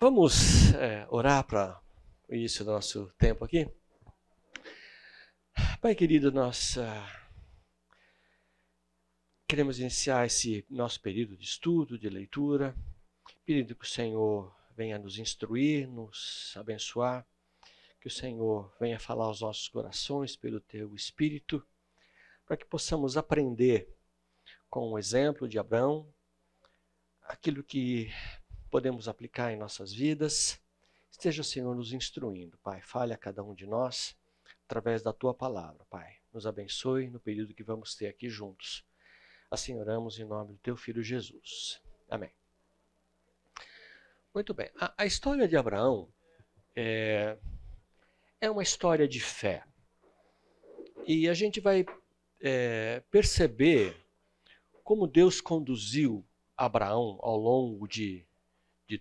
Vamos orar para o início do nosso tempo aqui? Pai querido, nós queremos iniciar esse nosso período de estudo, de leitura, pedindo que o Senhor venha nos instruir, nos abençoar, que o Senhor venha falar aos nossos corações pelo Teu Espírito, para que possamos aprender com o exemplo de Abraão, aquilo que podemos aplicar em nossas vidas. Esteja o Senhor nos instruindo, Pai. Fale a cada um de nós através da Tua palavra, Pai. Nos abençoe no período que vamos ter aqui juntos. Assim oramos em nome do Teu Filho Jesus. Amém. Muito bem. A história de Abraão é uma história de fé. E a gente vai perceber como Deus conduziu Abraão ao longo de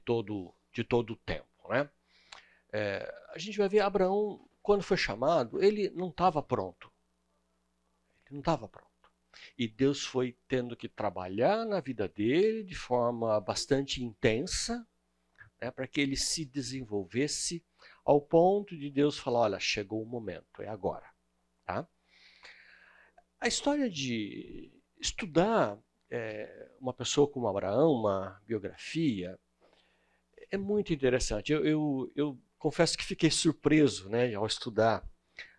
todo o tempo, né? A gente vai ver Abraão, quando foi chamado, ele não estava pronto. Ele não estava pronto. E Deus foi tendo que trabalhar na vida dele de forma bastante intensa, né, para que ele se desenvolvesse ao ponto de Deus falar, olha, chegou o momento, é agora. Tá? A história de estudar uma pessoa como Abraão, uma biografia, é muito interessante. Eu confesso que fiquei surpreso, né, ao estudar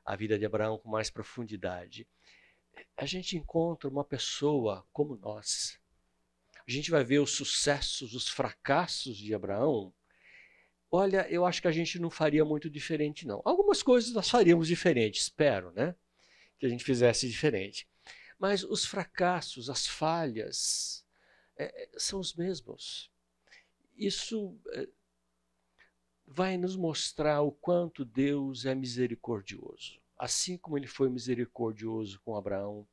a vida de Abraão com mais profundidade. A gente encontra uma pessoa como nós. A gente vai ver os sucessos, os fracassos de Abraão. Olha, eu acho que a gente não faria muito diferente, não. Algumas coisas nós faríamos diferente, espero, né? Que a gente fizesse diferente. Mas os fracassos, as falhas, são os mesmos. Isso vai nos mostrar o quanto Deus é misericordioso. Assim como ele foi misericordioso com Abraão,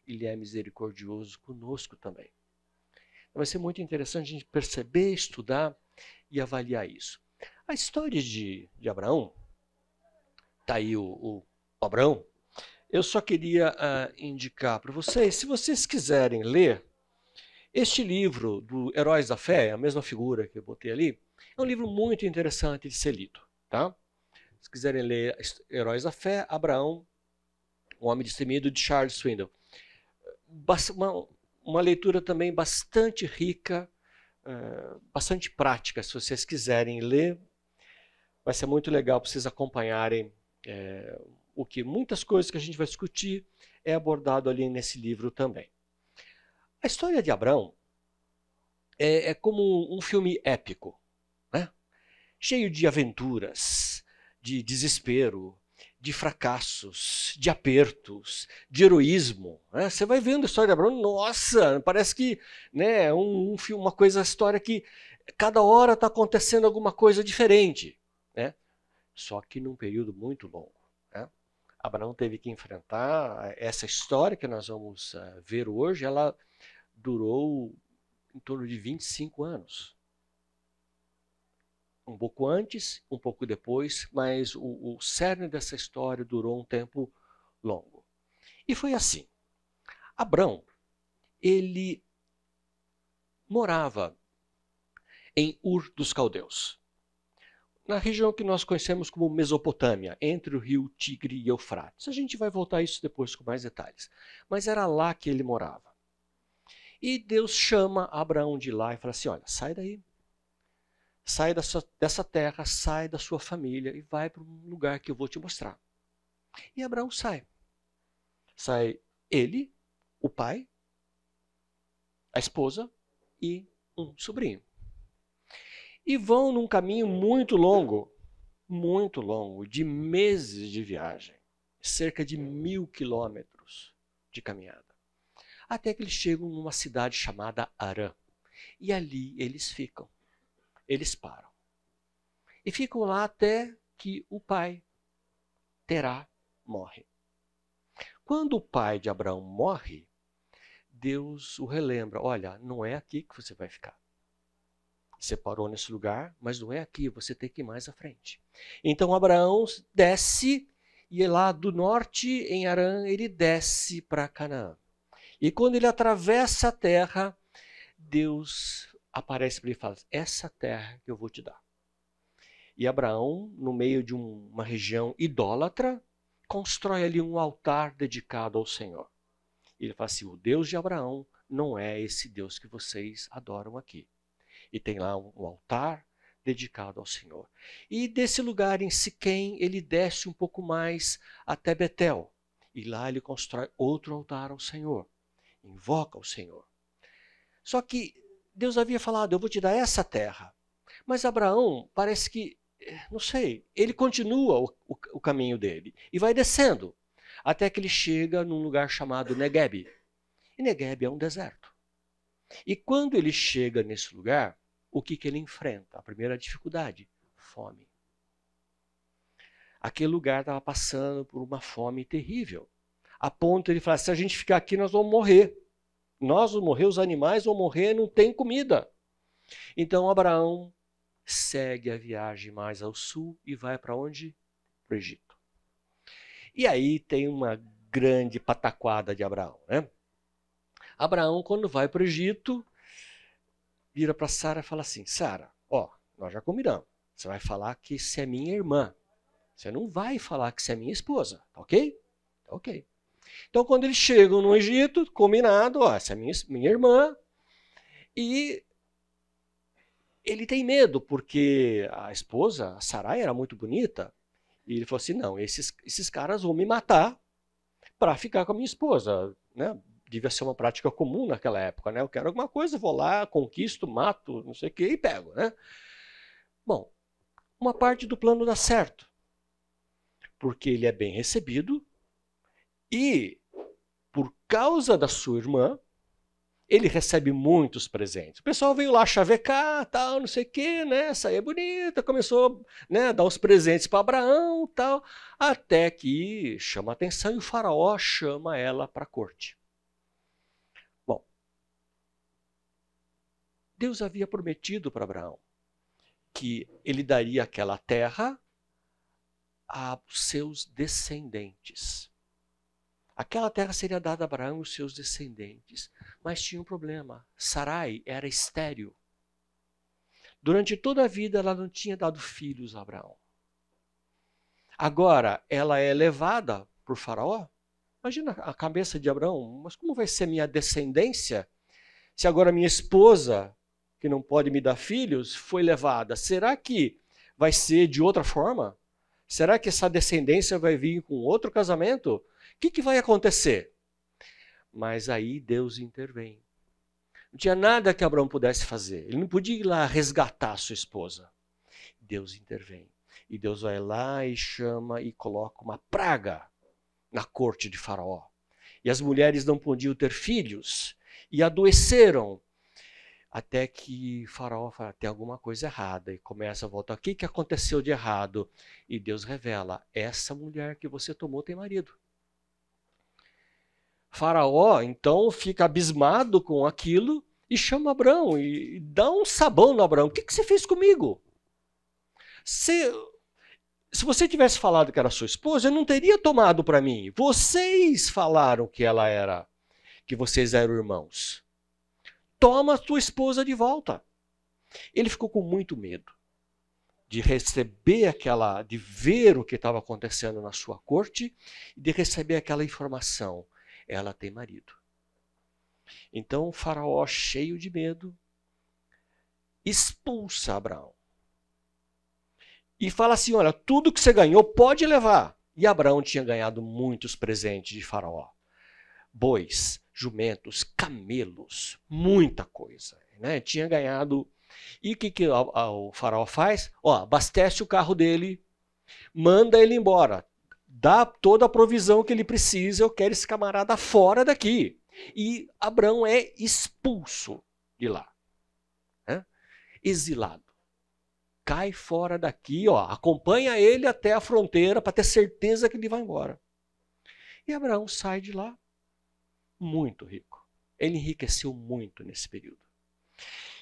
ele é misericordioso conosco também. Vai ser muito interessante a gente perceber, estudar e avaliar isso. A história de Abraão, está aí o Abraão, eu só queria indicar para vocês, se vocês quiserem ler, este livro do Heróis da Fé, a mesma figura que eu botei ali, é um livro muito interessante de ser lido. Tá? Se quiserem ler Heróis da Fé, Abraão, O Homem Destemido, de Charles Swindoll. Uma leitura também bastante rica, bastante prática, se vocês quiserem ler. Vai ser muito legal para vocês acompanharem o que muitas coisas que a gente vai discutir é abordado ali nesse livro também. A história de Abraão é como um filme épico, né? Cheio de aventuras, de desespero, de fracassos, de apertos, de heroísmo. Né? Você vai vendo a história de Abraão, nossa, parece que né, uma coisa, a história que cada hora está acontecendo alguma coisa diferente. Né? Só que num período muito longo. Né? Abraão teve que enfrentar essa história que nós vamos ver hoje, ela durou em torno de 25 anos. Um pouco antes, um pouco depois, mas o cerne dessa história durou um tempo longo. E foi assim. Abrão, ele morava em Ur dos Caldeus, na região que nós conhecemos como Mesopotâmia, entre o rio Tigre e Eufrates. A gente vai voltar a isso depois com mais detalhes. Mas era lá que ele morava. E Deus chama Abraão de lá e fala assim, olha, sai daí. Sai dessa terra, sai da sua família e vai para um lugar que eu vou te mostrar. E Abraão sai. Sai ele, o pai, a esposa e um sobrinho. E vão num caminho muito longo, de meses de viagem, cerca de 1000 quilômetros de caminhada. Até que eles chegam numa cidade chamada Harã. E ali eles ficam. Eles param. E ficam lá até que o pai, Terá, morre. Quando o pai de Abraão morre, Deus o relembra, olha, não é aqui que você vai ficar. Você parou nesse lugar, mas não é aqui, você tem que ir mais à frente. Então Abraão desce, e lá do norte, em Harã, ele desce para Canaã. E quando ele atravessa a terra, Deus aparece para ele e fala, essa terra que eu vou te dar. E Abraão, no meio de uma região idólatra, constrói ali um altar dedicado ao Senhor. E ele fala assim, o Deus de Abraão não é esse Deus que vocês adoram aqui. E tem lá um altar dedicado ao Senhor. E desse lugar em Siquém, ele desce um pouco mais até Betel. E lá ele constrói outro altar ao Senhor. Invoca o Senhor. Só que Deus havia falado, eu vou te dar essa terra. Mas Abraão parece que, não sei, ele continua o caminho dele. E vai descendo. Até que ele chega num lugar chamado Negueb. E Negueb é um deserto. E quando ele chega nesse lugar, o que ele enfrenta? A primeira dificuldade, fome. Aquele lugar estava passando por uma fome terrível. A ponto de ele falar, se a gente ficar aqui, nós vamos morrer. Nós vamos morrer, os animais vão morrer, não tem comida. Então Abraão segue a viagem mais ao sul e vai para onde? Para o Egito. E aí tem uma grande pataquada de Abraão, né? Abraão, quando vai para o Egito, vira para Sara e fala assim, Sara, ó, nós já combinamos. Você vai falar que você é minha irmã. Você não vai falar que você é minha esposa, tá ok? Tá ok. Então, quando eles chegam no Egito, combinado, ó, essa é minha irmã, e ele tem medo, porque a esposa, a Sarai, era muito bonita, e ele falou assim, não, esses caras vão me matar para ficar com a minha esposa, né? Devia ser uma prática comum naquela época, né? Eu quero alguma coisa, vou lá, conquisto, mato, não sei o que, e pego, né? Bom, uma parte do plano dá certo, porque ele é bem recebido, e por causa da sua irmã, ele recebe muitos presentes. O pessoal veio lá chavecar, tal, não sei o quê, né? Saía bonita, começou, né, a dar os presentes para Abraão, tal, até que chama a atenção e o faraó chama ela para a corte. Bom, Deus havia prometido para Abraão que ele daria aquela terra aos seus descendentes. Aquela terra seria dada a Abraão e os seus descendentes. Mas tinha um problema. Sarai era estéril. Durante toda a vida ela não tinha dado filhos a Abraão. Agora ela é levada por Faraó. Imagina a cabeça de Abraão. Mas como vai ser minha descendência se agora minha esposa, que não pode me dar filhos, foi levada? Será que vai ser de outra forma? Será que essa descendência vai vir com outro casamento? O que vai acontecer? Mas aí Deus intervém. Não tinha nada que Abraão pudesse fazer. Ele não podia ir lá resgatar a sua esposa. Deus intervém. E Deus vai lá e chama e coloca uma praga na corte de Faraó. E as mulheres não podiam ter filhos e adoeceram. Até que Faraó fala, tem alguma coisa errada. E começa a voltar. O que aconteceu de errado? E Deus revela, essa mulher que você tomou tem marido. Faraó, então, fica abismado com aquilo e chama Abraão e dá um sabão no Abraão. O que você fez comigo? Se você tivesse falado que era sua esposa, eu não teria tomado para mim. Vocês falaram que ela era, que vocês eram irmãos. Toma a tua esposa de volta. Ele ficou com muito medo de receber de ver o que estava acontecendo na sua corte e de receber aquela informação. Ela tem marido. Então o faraó, cheio de medo, expulsa Abraão. E fala assim, olha, tudo que você ganhou pode levar. E Abraão tinha ganhado muitos presentes de faraó. Bois, jumentos, camelos, muita coisa. Né? Tinha ganhado. E o que o faraó faz? Ó, abastece o carro dele, manda ele embora. Dá toda a provisão que ele precisa, eu quero esse camarada fora daqui. E Abraão é expulso de lá. Né? Exilado. Cai fora daqui, ó, acompanha ele até a fronteira para ter certeza que ele vai embora. E Abraão sai de lá muito rico. Ele enriqueceu muito nesse período.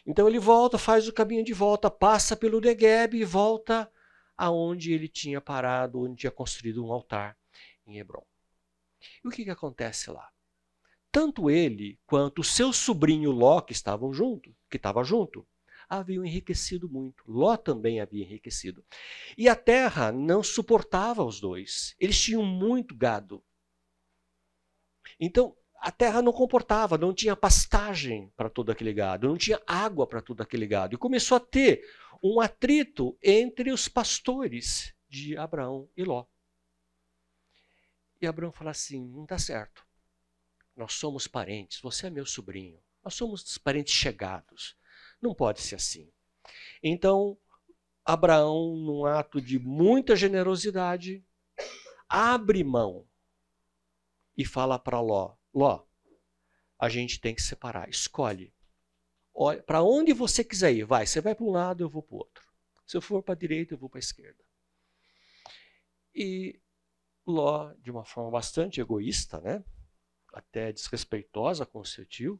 Então ele volta, faz o caminho de volta, passa pelo Negueb e volta aonde ele tinha parado, onde tinha construído um altar em Hebrom. E o que acontece lá? Tanto ele quanto o seu sobrinho Ló, que estava junto, haviam enriquecido muito. Ló também havia enriquecido. E a terra não suportava os dois. Eles tinham muito gado. Então, a terra não comportava, não tinha pastagem para todo aquele gado, não tinha água para todo aquele gado. E começou a ter um atrito entre os pastores de Abraão e Ló. E Abraão fala assim: não está certo. Nós somos parentes, você é meu sobrinho. Nós somos parentes chegados. Não pode ser assim. Então, Abraão, num ato de muita generosidade, abre mão e fala para Ló: Ló, a gente tem que separar, escolhe. Para onde você quiser ir, vai. Você vai para um lado, eu vou para o outro. Se eu for para a direita, eu vou para a esquerda. E Ló, de uma forma bastante egoísta, né? Até desrespeitosa com seu tio,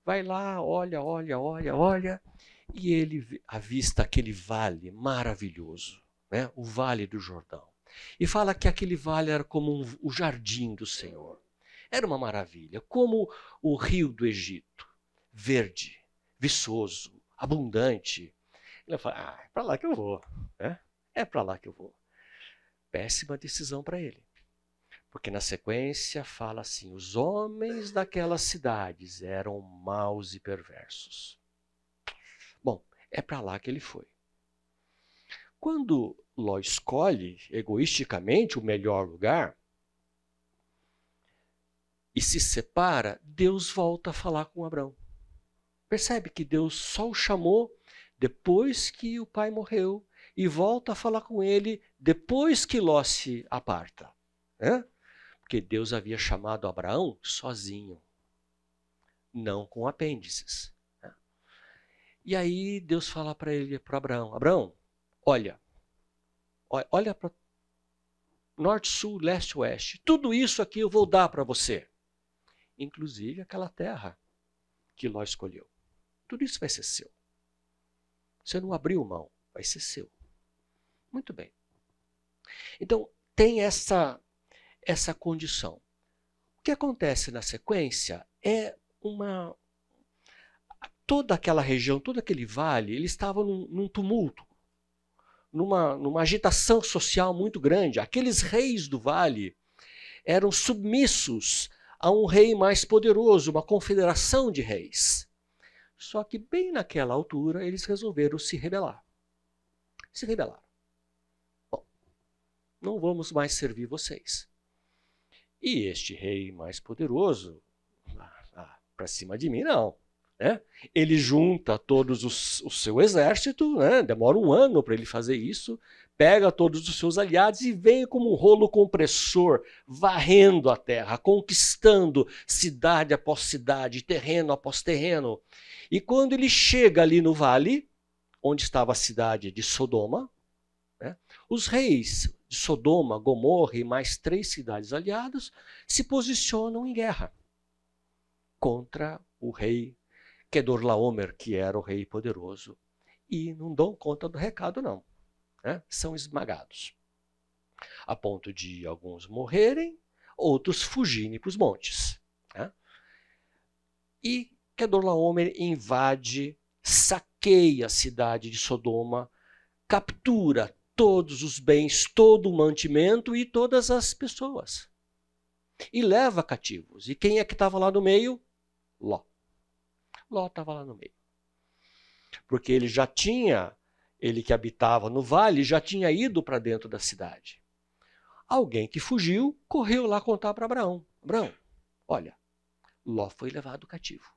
vai lá, olha, e ele avista aquele vale maravilhoso, né? O Vale do Jordão. E fala que aquele vale era como o jardim do Senhor. Era uma maravilha, como o rio do Egito, verde, viçoso, abundante. Ele fala: é para lá que eu vou, né? É para lá que eu vou. Péssima decisão para ele. Porque na sequência fala assim: os homens daquelas cidades eram maus e perversos. Bom, é para lá que ele foi. Quando Ló escolhe egoisticamente o melhor lugar e se separa, Deus volta a falar com Abraão. Percebe que Deus só o chamou depois que o pai morreu e volta a falar com ele depois que Ló se aparta, né? Porque Deus havia chamado Abraão sozinho, não com apêndices. Né? E aí Deus fala para ele, para Abraão: Abraão, olha para norte, sul, leste, oeste. Tudo isso aqui eu vou dar para você, inclusive aquela terra que Ló escolheu. Tudo isso vai ser seu. Você não abriu mão, vai ser seu. Muito bem. Então tem essa condição. O que acontece na sequência é toda aquela região, todo aquele vale, ele estava num tumulto, numa agitação social muito grande. Aqueles reis do vale eram submissos a um rei mais poderoso, uma confederação de reis. Só que bem naquela altura eles resolveram se rebelar. Se rebelaram. Bom, não vamos mais servir vocês. E este rei mais poderoso, para cima de mim, não. Né? Ele junta todos o seu exército, né? Demora um ano para ele fazer isso, pega todos os seus aliados e vem como um rolo compressor, varrendo a terra, conquistando cidade após cidade, terreno após terreno. E quando ele chega ali no vale, onde estava a cidade de Sodoma, né? Os reis de Sodoma, Gomorra e mais 3 cidades aliadas se posicionam em guerra contra o rei Kedorlaomer, que era o rei poderoso. E não dão conta do recado, não. Né? São esmagados. A ponto de alguns morrerem, outros fugirem para os montes. Né? E Kedorlaomer invade, saqueia a cidade de Sodoma, captura todos os bens, todo o mantimento e todas as pessoas. E leva cativos. E quem é que estava lá no meio? Ló. Ló estava lá no meio. Porque ele que habitava no vale, já tinha ido para dentro da cidade. Alguém que fugiu, correu lá contar para Abraão. Abraão, olha, Ló foi levado cativo.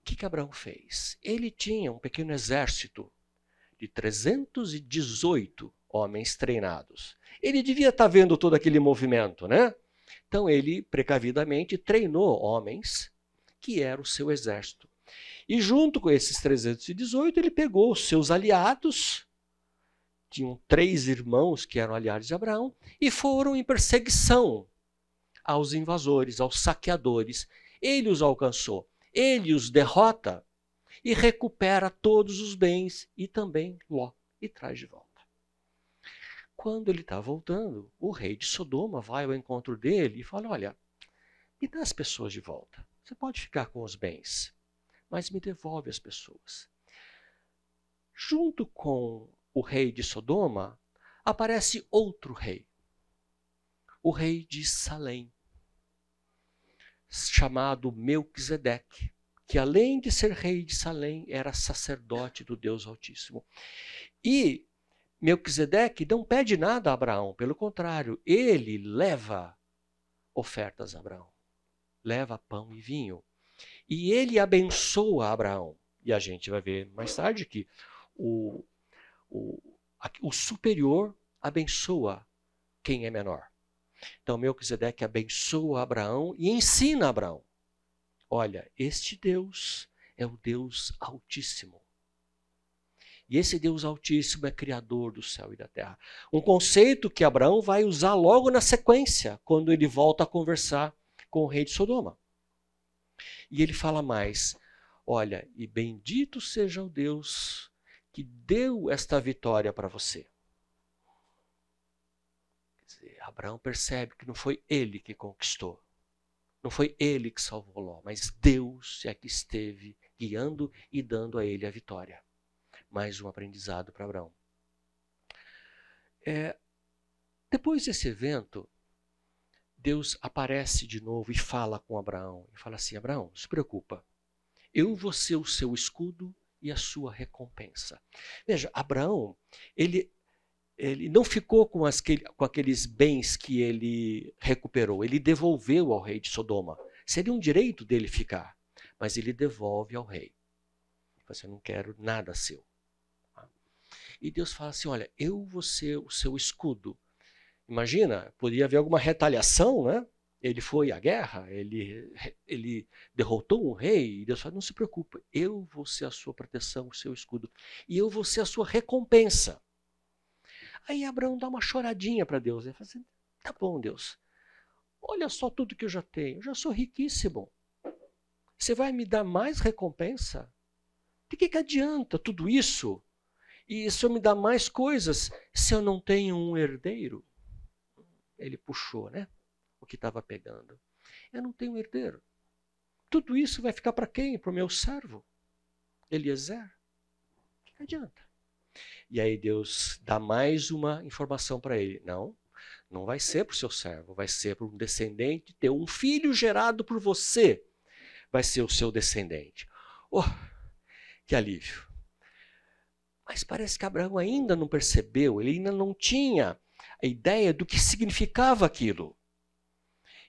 O que Abraão fez? Ele tinha um pequeno exército de 318 homens treinados. Ele devia estar vendo todo aquele movimento, né? Então ele, precavidamente, treinou homens que era o seu exército. E junto com esses 318, ele pegou os seus aliados, tinham 3 irmãos que eram aliados de Abraão, e foram em perseguição aos invasores, aos saqueadores. Ele os alcançou, ele os derrota e recupera todos os bens e também Ló, e traz de volta. Quando ele está voltando, o rei de Sodoma vai ao encontro dele e fala: olha, me dá as pessoas de volta. Você pode ficar com os bens, mas me devolve as pessoas. junto com o rei de Sodoma, aparece outro rei, o rei de Salém, chamado Melquisedeque, que além de ser rei de Salém, era sacerdote do Deus Altíssimo. E Melquisedeque não pede nada a Abraão, pelo contrário, ele leva ofertas a Abraão, leva pão e vinho. E ele abençoa Abraão. E a gente vai ver mais tarde que o superior abençoa quem é menor. Então Melquisedeque abençoa Abraão e ensina a Abraão. Olha, este Deus é o Deus Altíssimo. E esse Deus Altíssimo é criador do céu e da terra. Um conceito que Abraão vai usar logo na sequência, quando ele volta a conversar com o rei de Sodoma. E ele fala mais, olha, e bendito seja o Deus que deu esta vitória para você. Quer dizer, Abraão percebe que não foi ele que conquistou. Não foi ele que salvou Ló, mas Deus é que esteve guiando e dando a ele a vitória. Mais um aprendizado para Abraão. Depois desse evento, Deus aparece de novo e fala com Abraão. E fala assim, Abraão, não se preocupa. Eu vou ser o seu escudo e a sua recompensa. Veja, Abraão, ele não ficou com aqueles bens que ele recuperou. Ele devolveu ao rei de Sodoma. Seria um direito dele ficar, mas ele devolve ao rei. Eu não quero nada seu. E Deus fala assim, olha, eu vou ser o seu escudo. Imagina, poderia haver alguma retaliação, né? Ele foi à guerra, ele derrotou um rei, e Deus fala, não se preocupe, eu vou ser a sua proteção, o seu escudo, e eu vou ser a sua recompensa. Aí Abraão dá uma choradinha para Deus, ele fala assim, tá bom Deus, olha só tudo que eu já tenho, eu já sou riquíssimo, você vai me dar mais recompensa? De que adianta tudo isso? E se eu me dá mais coisas, se eu não tenho um herdeiro? Ele puxou, né? O que estava pegando. Eu não tenho herdeiro. Tudo isso vai ficar para quem? Para o meu servo, Eliezer? Que adianta? E aí Deus dá mais uma informação para ele. Não vai ser para o seu servo, vai ser para um descendente teu. Um filho gerado por você vai ser o seu descendente. Oh, que alívio. Mas parece que Abraão ainda não percebeu, ele ainda não tinha a ideia do que significava aquilo.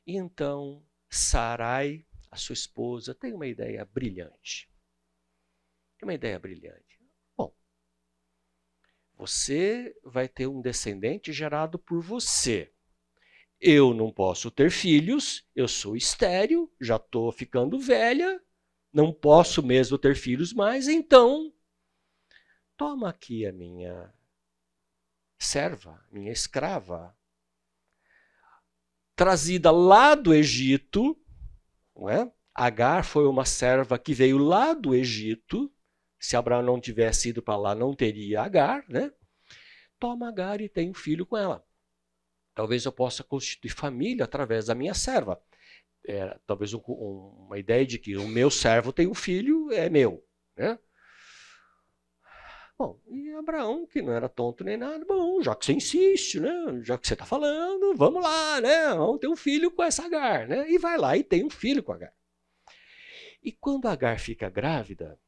E então, Sarai, a sua esposa, tem uma ideia brilhante. Tem uma ideia brilhante. Bom, você vai ter um descendente gerado por você. Eu não posso ter filhos, eu sou estéril, já estou ficando velha, não posso mesmo ter filhos mais, então toma aqui a minha serva, minha escrava, trazida lá do Egito, não é? Agar foi uma serva que veio lá do Egito. Se Abraão não tivesse ido para lá, não teria Agar, né? Toma Agar e tem um filho com ela. Talvez eu possa constituir família através da minha serva. Talvez uma ideia de que o meu servo tem um filho, é meu, né? Bom, e Abraão, que não era tonto nem nada, bom, já que você insiste, né? Já que você está falando, vamos lá, né? Vamos ter um filho com essa Agar, né? E vai lá e tem um filho com Agar. E quando Agar fica grávida,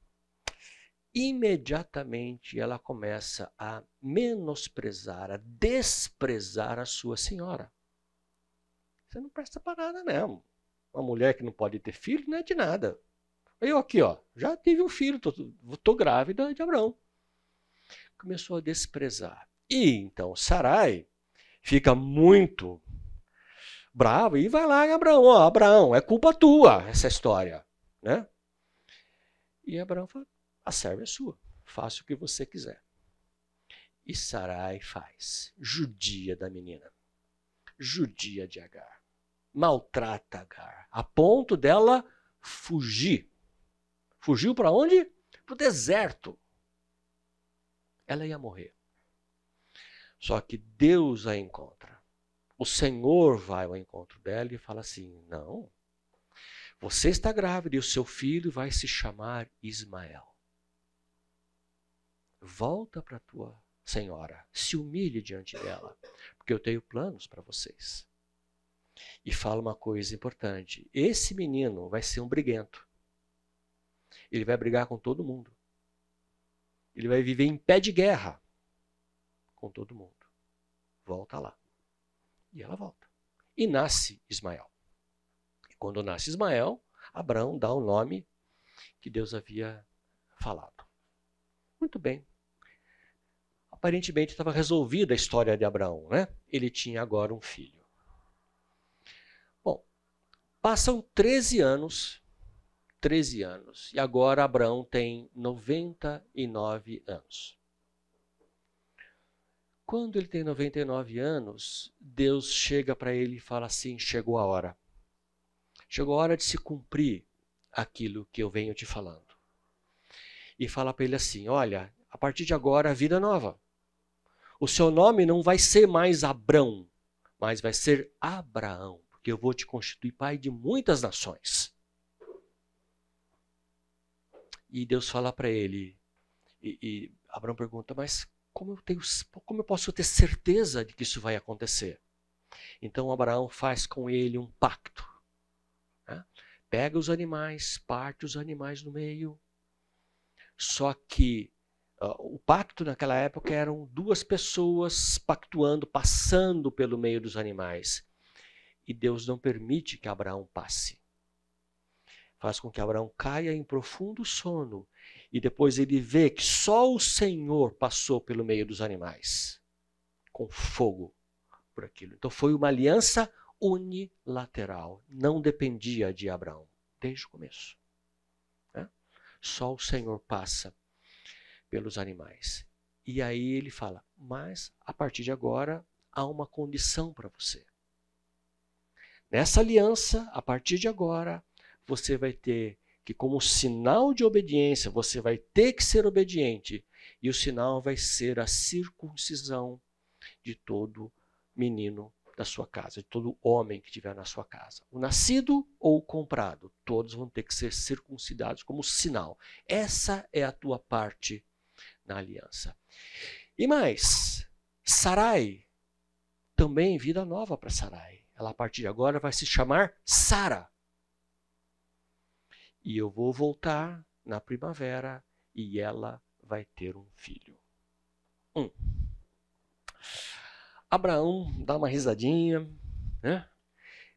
imediatamente ela começa a menosprezar, a desprezar a sua senhora. Você não presta para nada, não. Uma mulher que não pode ter filho não é de nada. Eu aqui, ó, já tive um filho, tô grávida de Abraão. Começou a desprezar. E então Sarai fica muito brava e vai lá em Abraão. Ó, Abraão, é culpa tua essa história, né? E Abraão fala, a serva é sua, faça o que você quiser. E Sarai faz, judia da menina, judia de Agar, maltrata Agar, a ponto dela fugir. Fugiu para onde? Para o deserto. Ela ia morrer. Só que Deus a encontra. O Senhor vai ao encontro dela e fala assim, não, você está grávida e o seu filho vai se chamar Ismael. volta para a tua senhora, se humilhe diante dela, porque eu tenho planos para vocês. E fala uma coisa importante, esse menino vai ser um briguento. Ele vai brigar com todo mundo. Ele vai viver em pé de guerra com todo mundo. Volta lá. E ela volta. E nasce Ismael. E quando nasce Ismael, Abraão dá o nome que Deus havia falado. Muito bem. Aparentemente estava resolvida a história de Abraão, né? Ele tinha agora um filho. Bom, passam 13 anos, e agora Abraão tem 99 anos. Quando ele tem 99 anos, Deus chega para ele e fala assim, chegou a hora. Chegou a hora de se cumprir aquilo que eu venho te falando. E fala para ele assim, olha, a partir de agora a vida é nova. O seu nome não vai ser mais Abrão, mas vai ser Abraão, porque eu vou te constituir pai de muitas nações. E Deus fala para ele, e Abraão pergunta, mas como eu posso ter certeza de que isso vai acontecer? Então Abraão faz com ele um pacto. Né? Pega os animais, parte os animais no meio. Só que o pacto naquela época eram duas pessoas pactuando, passando pelo meio dos animais. E Deus não permite que Abraão passe. Faz com que Abraão caia em profundo sono. E depois ele vê que só o Senhor passou pelo meio dos animais. Com fogo por aquilo. Então foi uma aliança unilateral. Não dependia de Abraão. Desde o começo. Né? Só o Senhor passa pelos animais. E aí ele fala, mas a partir de agora há uma condição para você. Nessa aliança, a partir de agora, você vai ter que, como sinal de obediência, você vai ter que ser obediente. E o sinal vai ser a circuncisão de todo menino da sua casa, de todo homem que estiver na sua casa. O nascido ou o comprado, todos vão ter que ser circuncidados como sinal. Essa é a tua parte na aliança. E mais, Sarai, também vida nova para Sarai. Ela a partir de agora vai se chamar Sara. E eu vou voltar na primavera e ela vai ter um filho. Abraão dá uma risadinha, né?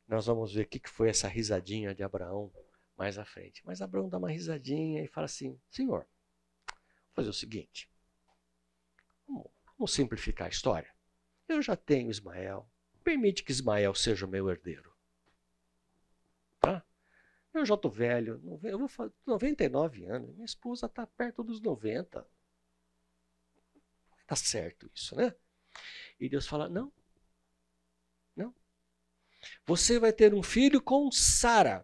Nós vamos ver o que foi essa risadinha de Abraão mais à frente. Mas Abraão dá uma risadinha e fala assim, Senhor, vou fazer o seguinte, vamos simplificar a história. Eu já tenho Ismael, permite que Ismael seja o meu herdeiro. Tá? Eu já estou velho, eu vou fazer 99 anos, minha esposa está perto dos 90. Tá certo isso, né? E Deus fala, não. Você vai ter um filho com Sara.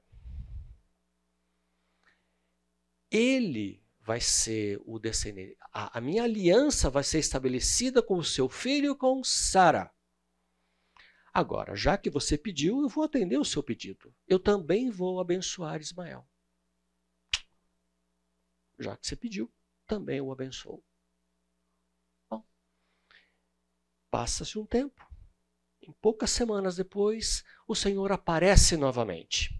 Ele vai ser o descendente. A minha aliança vai ser estabelecida com o seu filho com Sara. Agora, já que você pediu, eu vou atender o seu pedido. Eu também vou abençoar Ismael. Já que você pediu, também o abençoo. Bom, passa-se um tempo. Em poucas semanas depois, o Senhor aparece novamente.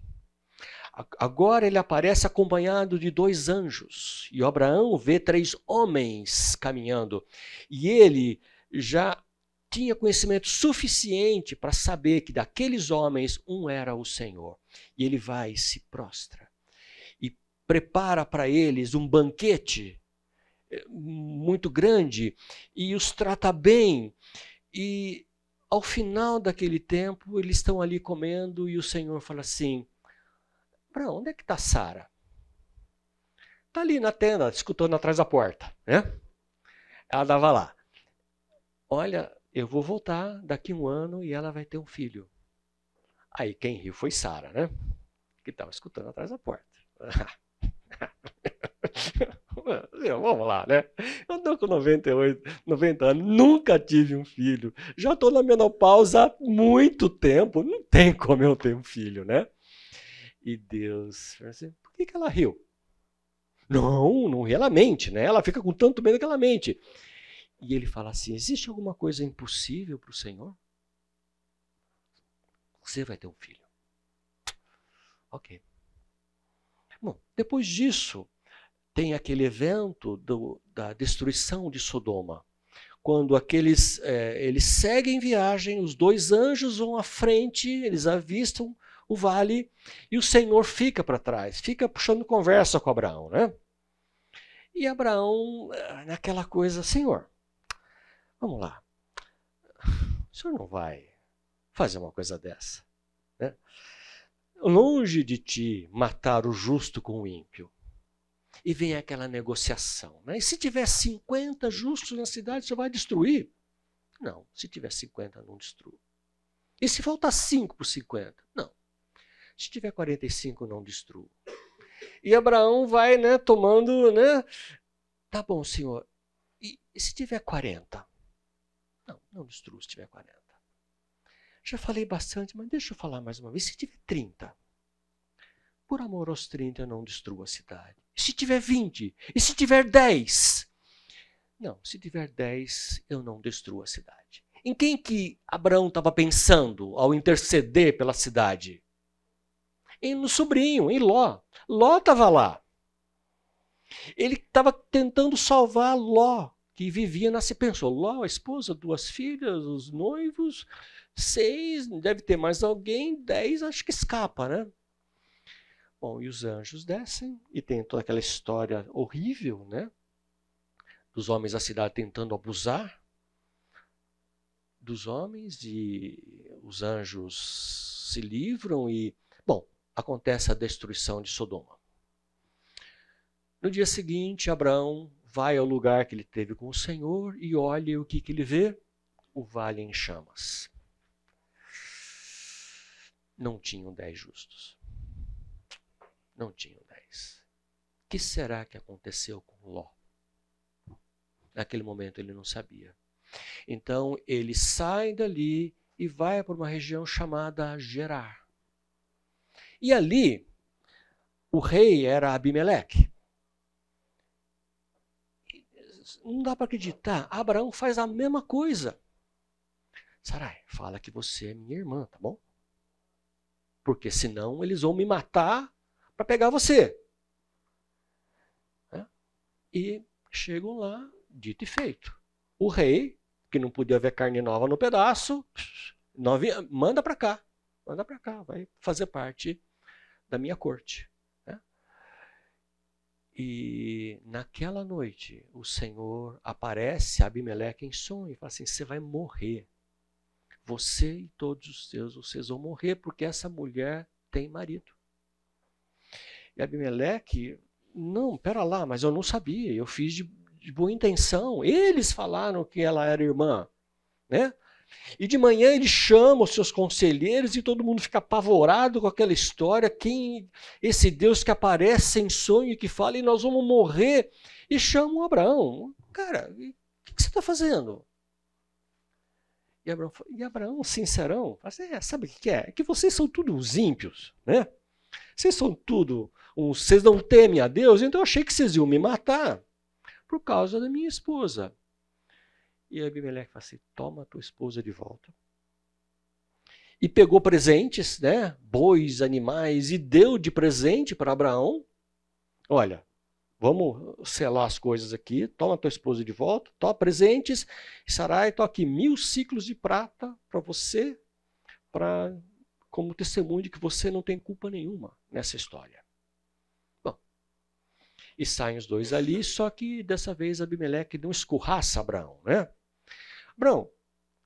Agora ele aparece acompanhado de 2 anjos. E Abraão vê 3 homens caminhando. E ele já tinha conhecimento suficiente para saber que daqueles homens, um era o Senhor. E ele vai e se prostra. E prepara para eles um banquete muito grande. E os trata bem. E ao final daquele tempo, eles estão ali comendo. E o Senhor fala assim, para onde é que está Sara? Está ali na tenda, escutando atrás da porta. Né? Ela estava lá. Olha, eu vou voltar daqui 1 ano e ela vai ter um filho. Aí quem riu foi Sara, né? Que estava escutando atrás da porta. Vamos lá, né? Eu estou com 90 anos, nunca tive um filho. Já estou na menopausa há muito tempo. Não tem como eu ter um filho, né? E Deus, assim, por que ela riu? Não, ela mente, né? Ela fica com tanto medo que ela mente. E ele fala assim: existe alguma coisa impossível para o Senhor? Você vai ter um filho. Ok. Bom, depois disso, tem aquele evento da destruição de Sodoma. Quando eles seguem viagem, os dois anjos vão à frente, eles avistam o vale, e o Senhor fica para trás, fica puxando conversa com Abraão, né? E Abraão, naquela coisa, Senhor, vamos lá, o Senhor não vai fazer uma coisa dessa, né? Longe de ti matar o justo com o ímpio. E vem aquela negociação, né? E se tiver 50 justos na cidade, você vai destruir? Não, se tiver 50, não destrua. E se faltar 5 por 50? Não. Se tiver 45, não destrua. E Abraão vai, né, tomando, né? Tá bom, Senhor. E se tiver 40? Não, não destrua se tiver 40. Já falei bastante, mas deixa eu falar mais uma vez. Se tiver 30? Por amor aos 30, eu não destruo a cidade. E se tiver 20? E se tiver 10? Não, se tiver 10, eu não destruo a cidade. Em quem que Abraão estava pensando ao interceder pela cidade? No sobrinho, em Ló. Ló estava lá. Ele estava tentando salvar Ló, que vivia na... Você pensou, Ló, a esposa, 2 filhas, os noivos, 6, deve ter mais alguém, 10, acho que escapa, né? Bom, e os anjos descem e tem toda aquela história horrível, né? Dos homens da cidade tentando abusar dos homens, e os anjos se livram e, bom, acontece a destruição de Sodoma. No dia seguinte, Abraão vai ao lugar que ele teve com o Senhor e olha o que ele vê: o vale em chamas. Não tinham 10 justos. Não tinham 10. O que será que aconteceu com Ló? Naquele momento ele não sabia. Então ele sai dali e vai para uma região chamada Gerar. E ali o rei era Abimeleque. Não dá para acreditar, Abraão faz a mesma coisa. Sarai, fala que você é minha irmã, tá bom? Porque senão eles vão me matar para pegar você. E chegam lá, dito e feito. O rei, que não podia ver carne nova no pedaço, manda para cá, vai fazer parte da minha corte. Né? E naquela noite, o Senhor aparece a Abimeleque em sonho e fala assim: você vai morrer. Você e todos os seus, vocês vão morrer, porque essa mulher tem marido. E Abimeleque, não, pera lá, mas eu não sabia, eu fiz de boa intenção. Eles falaram que ela era irmã, né? E de manhã ele chama os seus conselheiros e todo mundo fica apavorado com aquela história. Quem esse Deus que aparece em sonho e que fala e nós vamos morrer? E chamam Abraão. Cara, o que você está fazendo? E Abraão, sincerão, fala assim, sabe o que é? É que vocês são tudo uns ímpios, né? Vocês são tudo, vocês não temem a Deus, então eu achei que vocês iam me matar por causa da minha esposa. E Abimeleque fala assim: toma a tua esposa de volta. E pegou presentes, né? Bois, animais, e deu de presente para Abraão. Olha, vamos selar as coisas aqui, toma a tua esposa de volta, toma presentes. Sarai, tô aqui 1000 ciclos de prata para você, como testemunho de que você não tem culpa nenhuma nessa história. Bom, e saem os dois ali, só que dessa vez Abimeleque não escorraça Abraão, né? Abraão,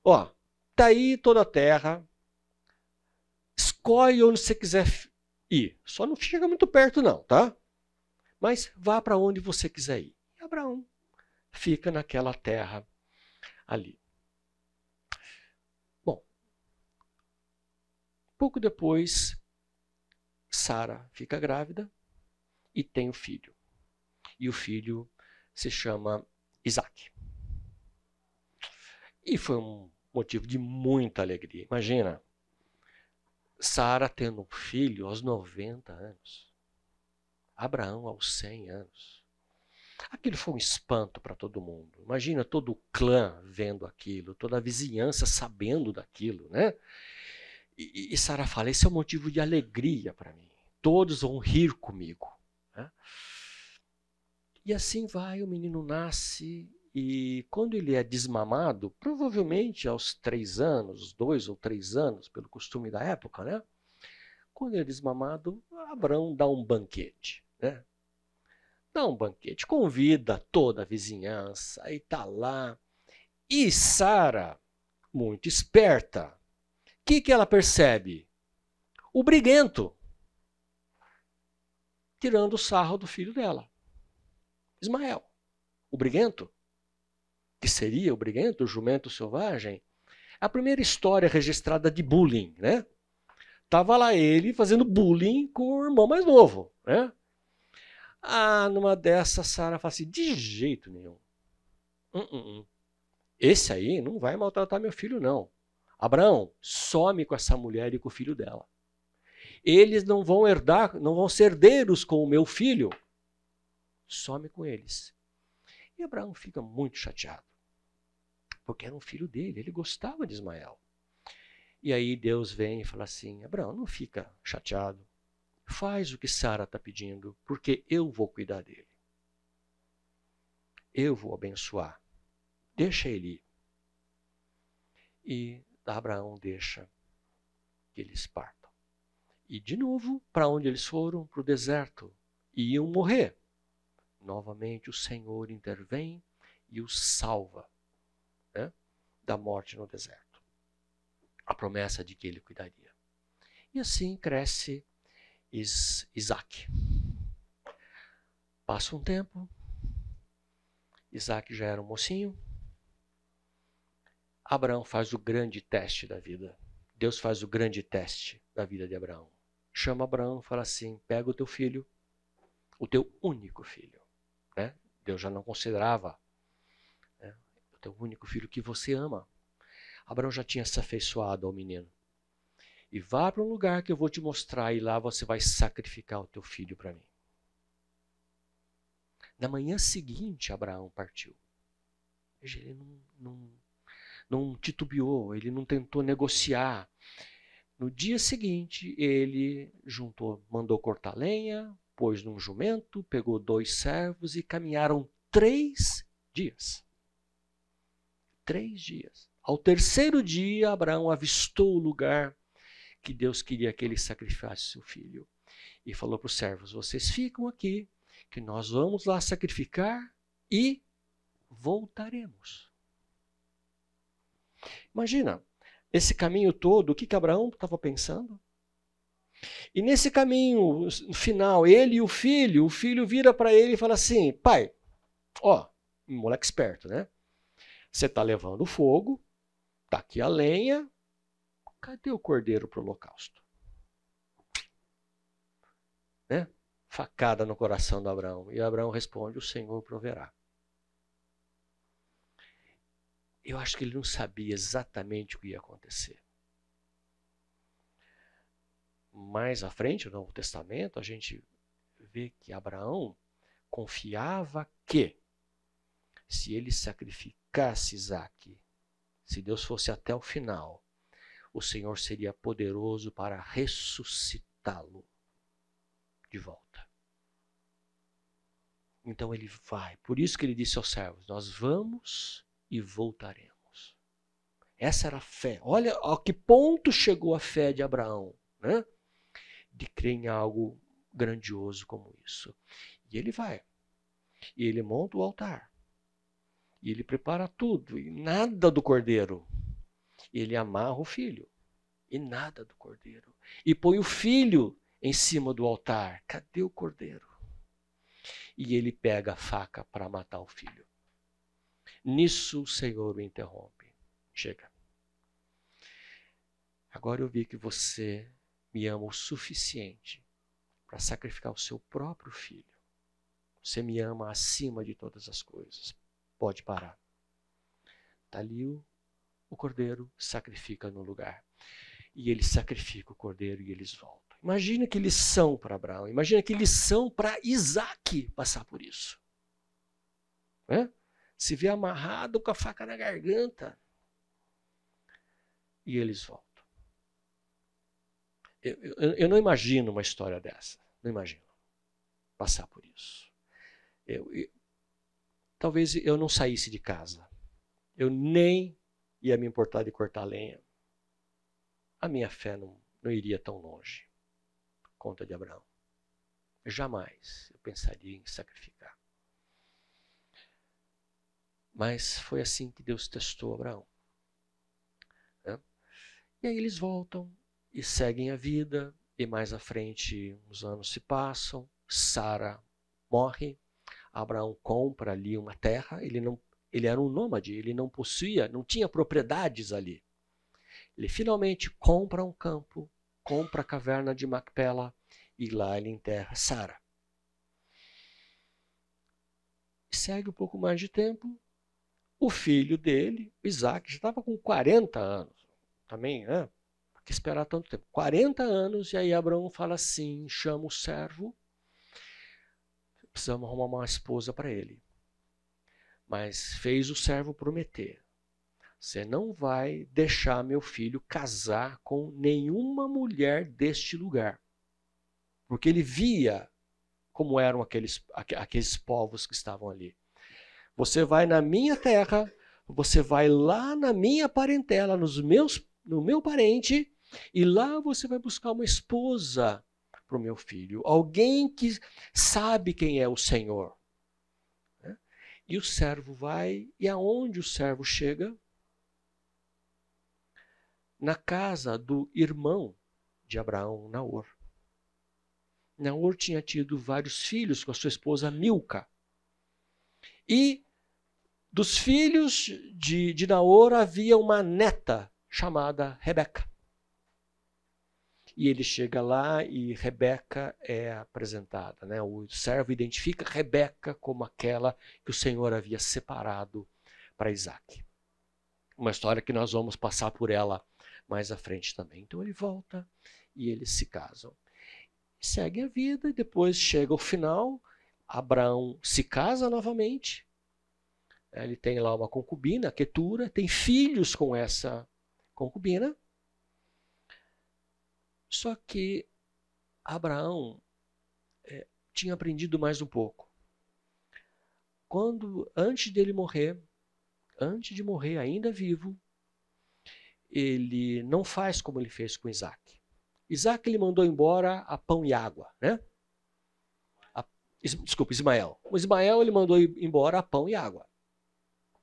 ó, tá aí toda a terra, escolhe onde você quiser ir, só não chega muito perto não, tá? Mas vá para onde você quiser ir. E Abraão fica naquela terra ali. Bom, pouco depois, Sara fica grávida e tem o filho. E o filho se chama Isaac. E foi um motivo de muita alegria. Imagina, Sara tendo um filho aos 90 anos. Abraão aos 100 anos. Aquilo foi um espanto para todo mundo. Imagina todo o clã vendo aquilo, toda a vizinhança sabendo daquilo, né? E Sara fala, esse é um motivo de alegria para mim. Todos vão rir comigo. Né? E assim vai, o menino nasce e quando ele é desmamado, provavelmente aos 3 anos, 2 ou 3 anos, pelo costume da época, né? Quando ele é desmamado, Abraão dá um banquete, né? Dá um banquete, convida toda a vizinhança, aí tá lá. E Sara, muito esperta, o que ela percebe? O briguento, tirando o sarro do filho dela, Ismael. O briguento, que seria o briguento, o jumento selvagem, é a primeira história registrada de bullying, né? Tava lá ele fazendo bullying com o irmão mais novo, né? Ah, numa dessas, Sara fala assim, de jeito nenhum. Esse aí não vai maltratar meu filho, não. Abraão, some com essa mulher e com o filho dela. Eles não vão herdar, não vão ser herdeiros com o meu filho. Some com eles. E Abraão fica muito chateado, porque era um filho dele, ele gostava de Ismael. E aí Deus vem e fala assim, Abraão, não fica chateado. Faz o que Sara está pedindo, porque eu vou cuidar dele. Eu vou abençoar. Deixa ele ir. E Abraão deixa que eles partam. E de novo, para onde eles foram? Para o deserto. E iam morrer. Novamente o Senhor intervém e os salva, né, da morte no deserto. A promessa de que ele cuidaria. E assim cresce Isaac. Passa um tempo, Isaac já era um mocinho. Abraão faz o grande teste da vida. Deus faz o grande teste da vida de Abraão. Chama Abraão e fala assim, pega o teu filho, o teu único filho. Né? Deus já não considerava, né, o teu único filho que você ama. Abraão já tinha se afeiçoado ao menino. E vá para um lugar que eu vou te mostrar e lá você vai sacrificar o teu filho para mim. Na manhã seguinte, Abraão partiu. Veja, ele não titubeou, ele não tentou negociar. No dia seguinte, ele mandou cortar lenha, pôs num jumento, pegou 2 servos e caminharam 3 dias. 3 dias. Ao 3º dia, Abraão avistou o lugar que Deus queria que ele sacrificasse seu filho. E falou para os servos, vocês ficam aqui, que nós vamos lá sacrificar e voltaremos. Imagina, esse caminho todo, o que Abraão estava pensando? E nesse caminho final, ele e o filho vira para ele e fala assim, pai, ó, um moleque esperto, né? Você está levando o fogo, está aqui a lenha, cadê o cordeiro para o holocausto? Né? Facada no coração de Abraão. E Abraão responde, o Senhor proverá. Eu acho que ele não sabia exatamente o que ia acontecer. Mais à frente, no Novo Testamento, a gente vê que Abraão confiava que se ele sacrificasse Isaque, se Deus fosse até o final, o Senhor seria poderoso para ressuscitá-lo de volta. Então ele vai. Por isso que ele disse aos servos, nós vamos e voltaremos. Essa era a fé. Olha a que ponto chegou a fé de Abraão, né? De crer em algo grandioso como isso. E ele vai. E ele monta o altar. E ele prepara tudo. E nada do cordeiro. E ele amarra o filho. E nada do cordeiro. E põe o filho em cima do altar. Cadê o cordeiro? E ele pega a faca para matar o filho. Nisso o Senhor o interrompe. Chega. Agora eu vi que você me ama o suficiente para sacrificar o seu próprio filho. Você me ama acima de todas as coisas. Pode parar. Está ali o cordeiro, sacrifica no lugar. E ele sacrifica o cordeiro e eles voltam. Imagina que lição para Abraão, imagina que lição para Isaac passar por isso. Né? Se vê amarrado com a faca na garganta. E eles voltam. Eu não imagino uma história dessa. Não imagino passar por isso. Talvez eu não saísse de casa. Eu nem ia me importar de cortar lenha. A minha fé não iria tão longe. Conta de Abraão. Jamais eu pensaria em sacrificar. Mas foi assim que Deus testou Abraão. Né? E aí eles voltam e seguem a vida. E mais à frente, uns anos se passam. Sara morre. Abraão compra ali uma terra. Ele era um nômade, ele não possuía, não tinha propriedades ali. Ele finalmente compra um campo, compra a caverna de Macpela e lá ele enterra Sara. Segue um pouco mais de tempo. O filho dele, Isaac, já estava com 40 anos. Também, né? Por que esperar tanto tempo? 40 anos, e aí Abraão fala assim, chama o servo, precisamos arrumar uma esposa para ele. Mas fez o servo prometer, você não vai deixar meu filho casar com nenhuma mulher deste lugar. Porque ele via como eram aqueles povos que estavam ali. Você vai na minha terra, você vai lá na minha parentela, no meu parente, e lá você vai buscar uma esposa para o meu filho. Alguém que sabe quem é o Senhor. E o servo vai, e aonde o servo chega? Na casa do irmão de Abraão, Naor. Naor tinha tido vários filhos com a sua esposa Milca. E dos filhos de Naor havia uma neta chamada Rebeca. E ele chega lá e Rebeca é apresentada. Né? O servo identifica Rebeca como aquela que o Senhor havia separado para Isaac. Uma história que nós vamos passar por ela mais à frente também. Então ele volta e eles se casam. Seguem a vida e depois chega o final. Abraão se casa novamente. Ele tem lá uma concubina, Quetura, tem filhos com essa concubina. Só que Abraão tinha aprendido mais um pouco. Antes de morrer ainda vivo, ele não faz como ele fez com Isaac. Isaac ele mandou embora a pão e água, né? Ismael. O Ismael ele mandou embora a pão e água.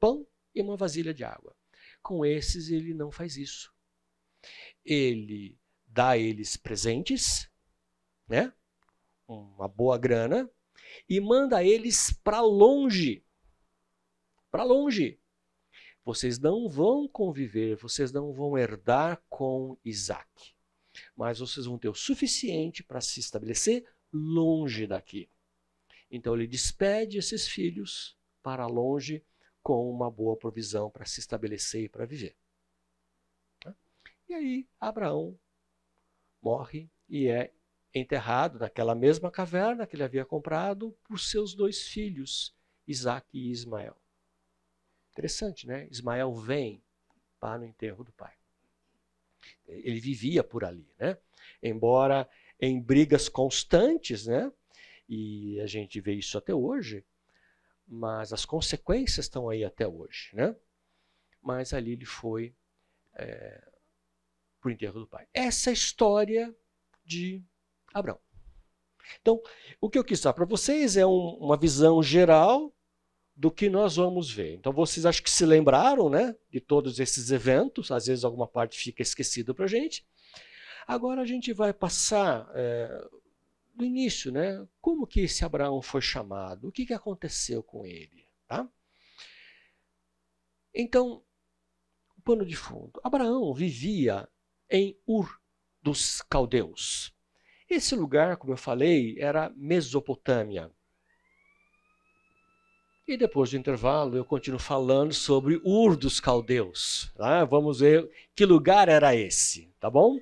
Pão e uma vasilha de água. Com esses ele não faz isso. Ele dá a eles presentes, né? Uma boa grana, e manda eles para longe. Para longe. Vocês não vão conviver, vocês não vão herdar com Isaac. Mas vocês vão ter o suficiente para se estabelecer longe daqui. Então ele despede esses filhos para longe com uma boa provisão para se estabelecer e para viver. E aí Abraão morre e é enterrado naquela mesma caverna que ele havia comprado por seus 2 filhos, Isaac e Ismael. Interessante, né? Ismael vem para o enterro do pai. Ele vivia por ali, né? Embora em brigas constantes, né? E a gente vê isso até hoje, mas as consequências estão aí até hoje, né? Mas ali ele foi para o enterro do pai. Essa é a história de Abraão. Então, o que eu quis dar para vocês é uma visão geral do que nós vamos ver. Então, vocês acho que se lembraram, né, de todos esses eventos, às vezes alguma parte fica esquecida para a gente. Agora a gente vai passar do início, né? Como que esse Abraão foi chamado? O que aconteceu com ele? Tá? Então, o pano de fundo. Abraão vivia em Ur dos Caldeus. Esse lugar, como eu falei, era Mesopotâmia. E depois do intervalo eu continuo falando sobre Ur dos Caldeus. Tá? Vamos ver que lugar era esse, tá bom?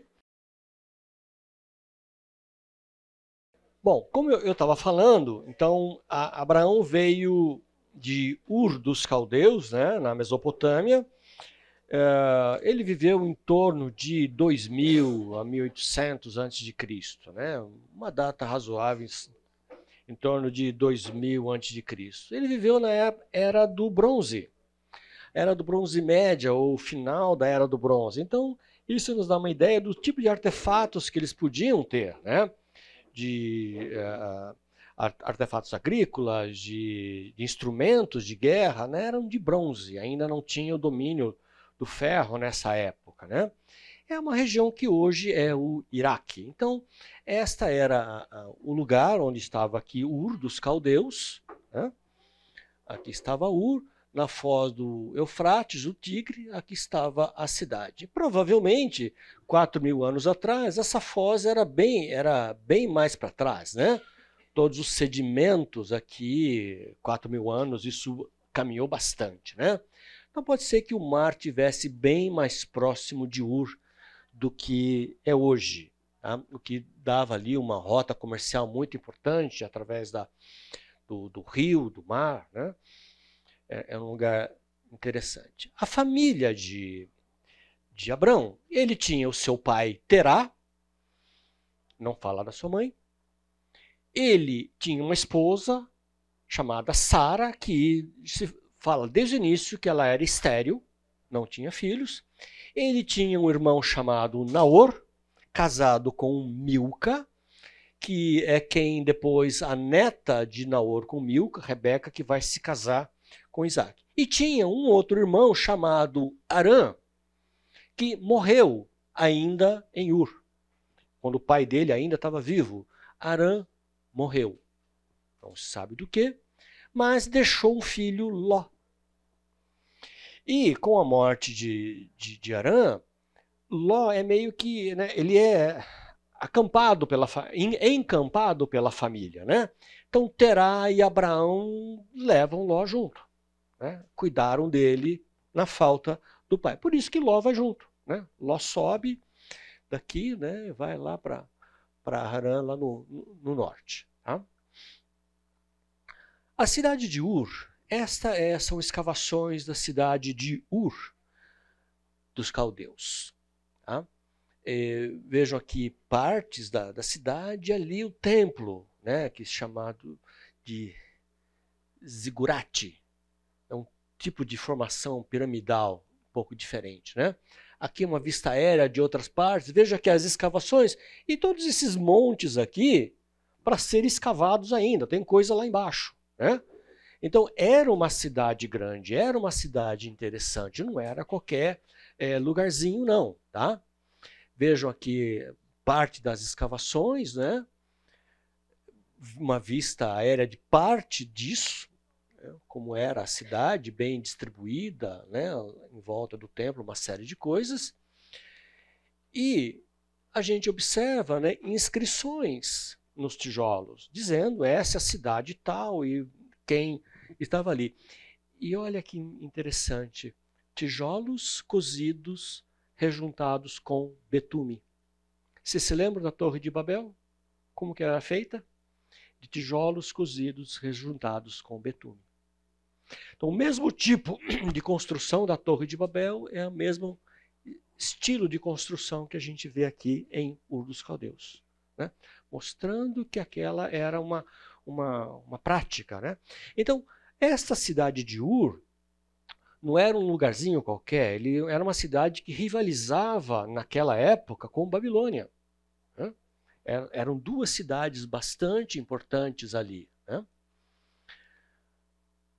Bom, como eu estava falando, então Abraão veio de Ur dos Caldeus, né, na Mesopotâmia. Ele viveu em torno de 2000 a 1800 a.C., né? Uma data razoável, em torno de 2000 a.C. Ele viveu na Era do Bronze, Era do Bronze Média, ou final da Era do Bronze. Então, isso nos dá uma ideia do tipo de artefatos que eles podiam ter, né? De artefatos agrícolas, de instrumentos de guerra, né? Eram de bronze, ainda não tinha o domínio do ferro nessa época, né? É uma região que hoje é o Iraque. Então, esta era o lugar onde estava aqui Ur dos Caldeus, né? Aqui estava Ur, na foz do Eufrates, o Tigre, aqui estava a cidade. Provavelmente, 4.000 anos atrás, essa foz era bem mais para trás, né? Todos os sedimentos aqui, 4.000 anos, isso caminhou bastante, né? Então pode ser que o mar tivesse bem mais próximo de Ur do que é hoje, tá? O que dava ali uma rota comercial muito importante através do rio, do mar, né? É um lugar interessante. A família de Abrão, ele tinha o seu pai Terá, não fala da sua mãe. Ele tinha uma esposa chamada Sara, que se fala desde o início que ela era estéril, não tinha filhos. Ele tinha um irmão chamado Naor, casado com Milca, que é quem depois, a neta de Naor com Milca, Rebeca, que vai se casar com Isaac. E tinha um outro irmão chamado Arã, que morreu ainda em Ur, quando o pai dele ainda estava vivo. Arã morreu, não se sabe do que, mas deixou um filho, Ló. E com a morte de Arã, Ló é meio que, né, ele é encampado pela família, né? Então Terá e Abraão levam Ló junto, né? Cuidaram dele na falta do pai. Por isso que Ló vai junto, né? Ló sobe daqui, né? Vai lá para Harã, lá no norte, tá? A cidade de Ur, são escavações da cidade de Ur dos Caldeus, tá? Vejam aqui partes da cidade, ali o templo, né, que é chamado de zigurate. É um tipo de formação piramidal um pouco diferente, né? Aqui uma vista aérea de outras partes. Veja aqui as escavações e todos esses montes aqui para serem escavados ainda. Tem coisa lá embaixo, né? Então era uma cidade grande, era uma cidade interessante. Não era qualquer lugarzinho, não, tá? Vejam aqui parte das escavações, né? Uma vista aérea de parte disso, né? Como era a cidade, bem distribuída, né? Em volta do templo, uma série de coisas. E a gente observa, né, inscrições nos tijolos, dizendo essa é a cidade tal e quem estava ali. E olha que interessante, tijolos cozidos rejuntados com betume. Você se lembra da Torre de Babel? Como que era feita? De tijolos cozidos rejuntados com betume. Então, o mesmo tipo de construção da Torre de Babel é o mesmo estilo de construção que a gente vê aqui em Ur dos Caldeus, né? Mostrando que aquela era uma prática, né? Então, esta cidade de Ur não era um lugarzinho qualquer, ele era uma cidade que rivalizava naquela época com Babilônia, né? Eram duas cidades bastante importantes ali, né?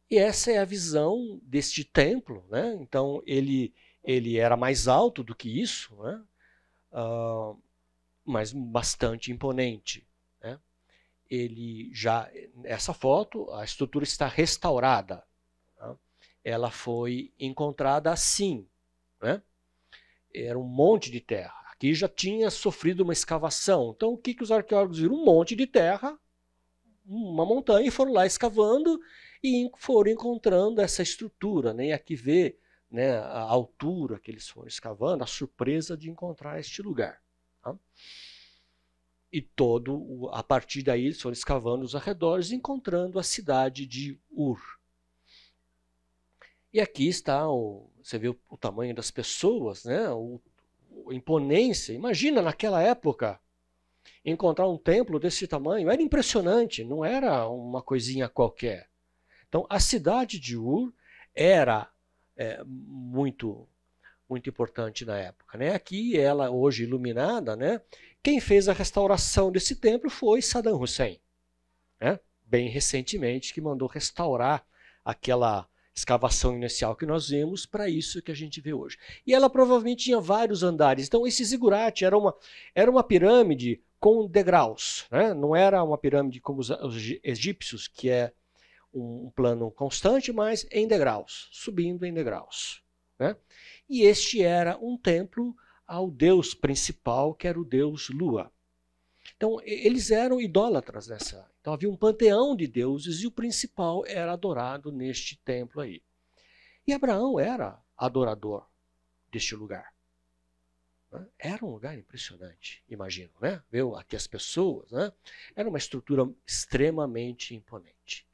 E essa é a visão deste templo, né? Então ele era mais alto do que isso, né? Mas bastante imponente, né? Essa foto, a estrutura está restaurada, tá? Ela foi encontrada assim, né? Era um monte de terra. Aqui já tinha sofrido uma escavação. Então o que os arqueólogos viram? Um monte de terra, uma montanha, e foram lá escavando e foram encontrando essa estrutura, né? E aqui vê, né, a altura que eles foram escavando, a surpresa de encontrar este lugar, tá? E a partir daí eles foram escavando os arredores, encontrando a cidade de Ur. E aqui está, você vê o tamanho das pessoas, né? A imponência. Imagina naquela época encontrar um templo desse tamanho. Era impressionante, não era uma coisinha qualquer. Então a cidade de Ur era muito importante na época, né? Aqui ela hoje iluminada, né? Quem fez a restauração desse templo foi Saddam Hussein, né? Bem recentemente, que mandou restaurar aquela escavação inicial que nós vimos para isso que a gente vê hoje. E ela provavelmente tinha vários andares. Então esse zigurate era uma pirâmide com degraus, né? Não era uma pirâmide como os egípcios, que é um plano constante, mas em degraus, subindo em degraus, né? E este era um templo ao deus principal, que era o deus Lua. Então, eles eram idólatras nessa. Então, havia um panteão de deuses e o principal era adorado neste templo aí. E Abraão era adorador deste lugar. Era um lugar impressionante, imagino, né? Viu aqui as pessoas, né? Era uma estrutura extremamente imponente.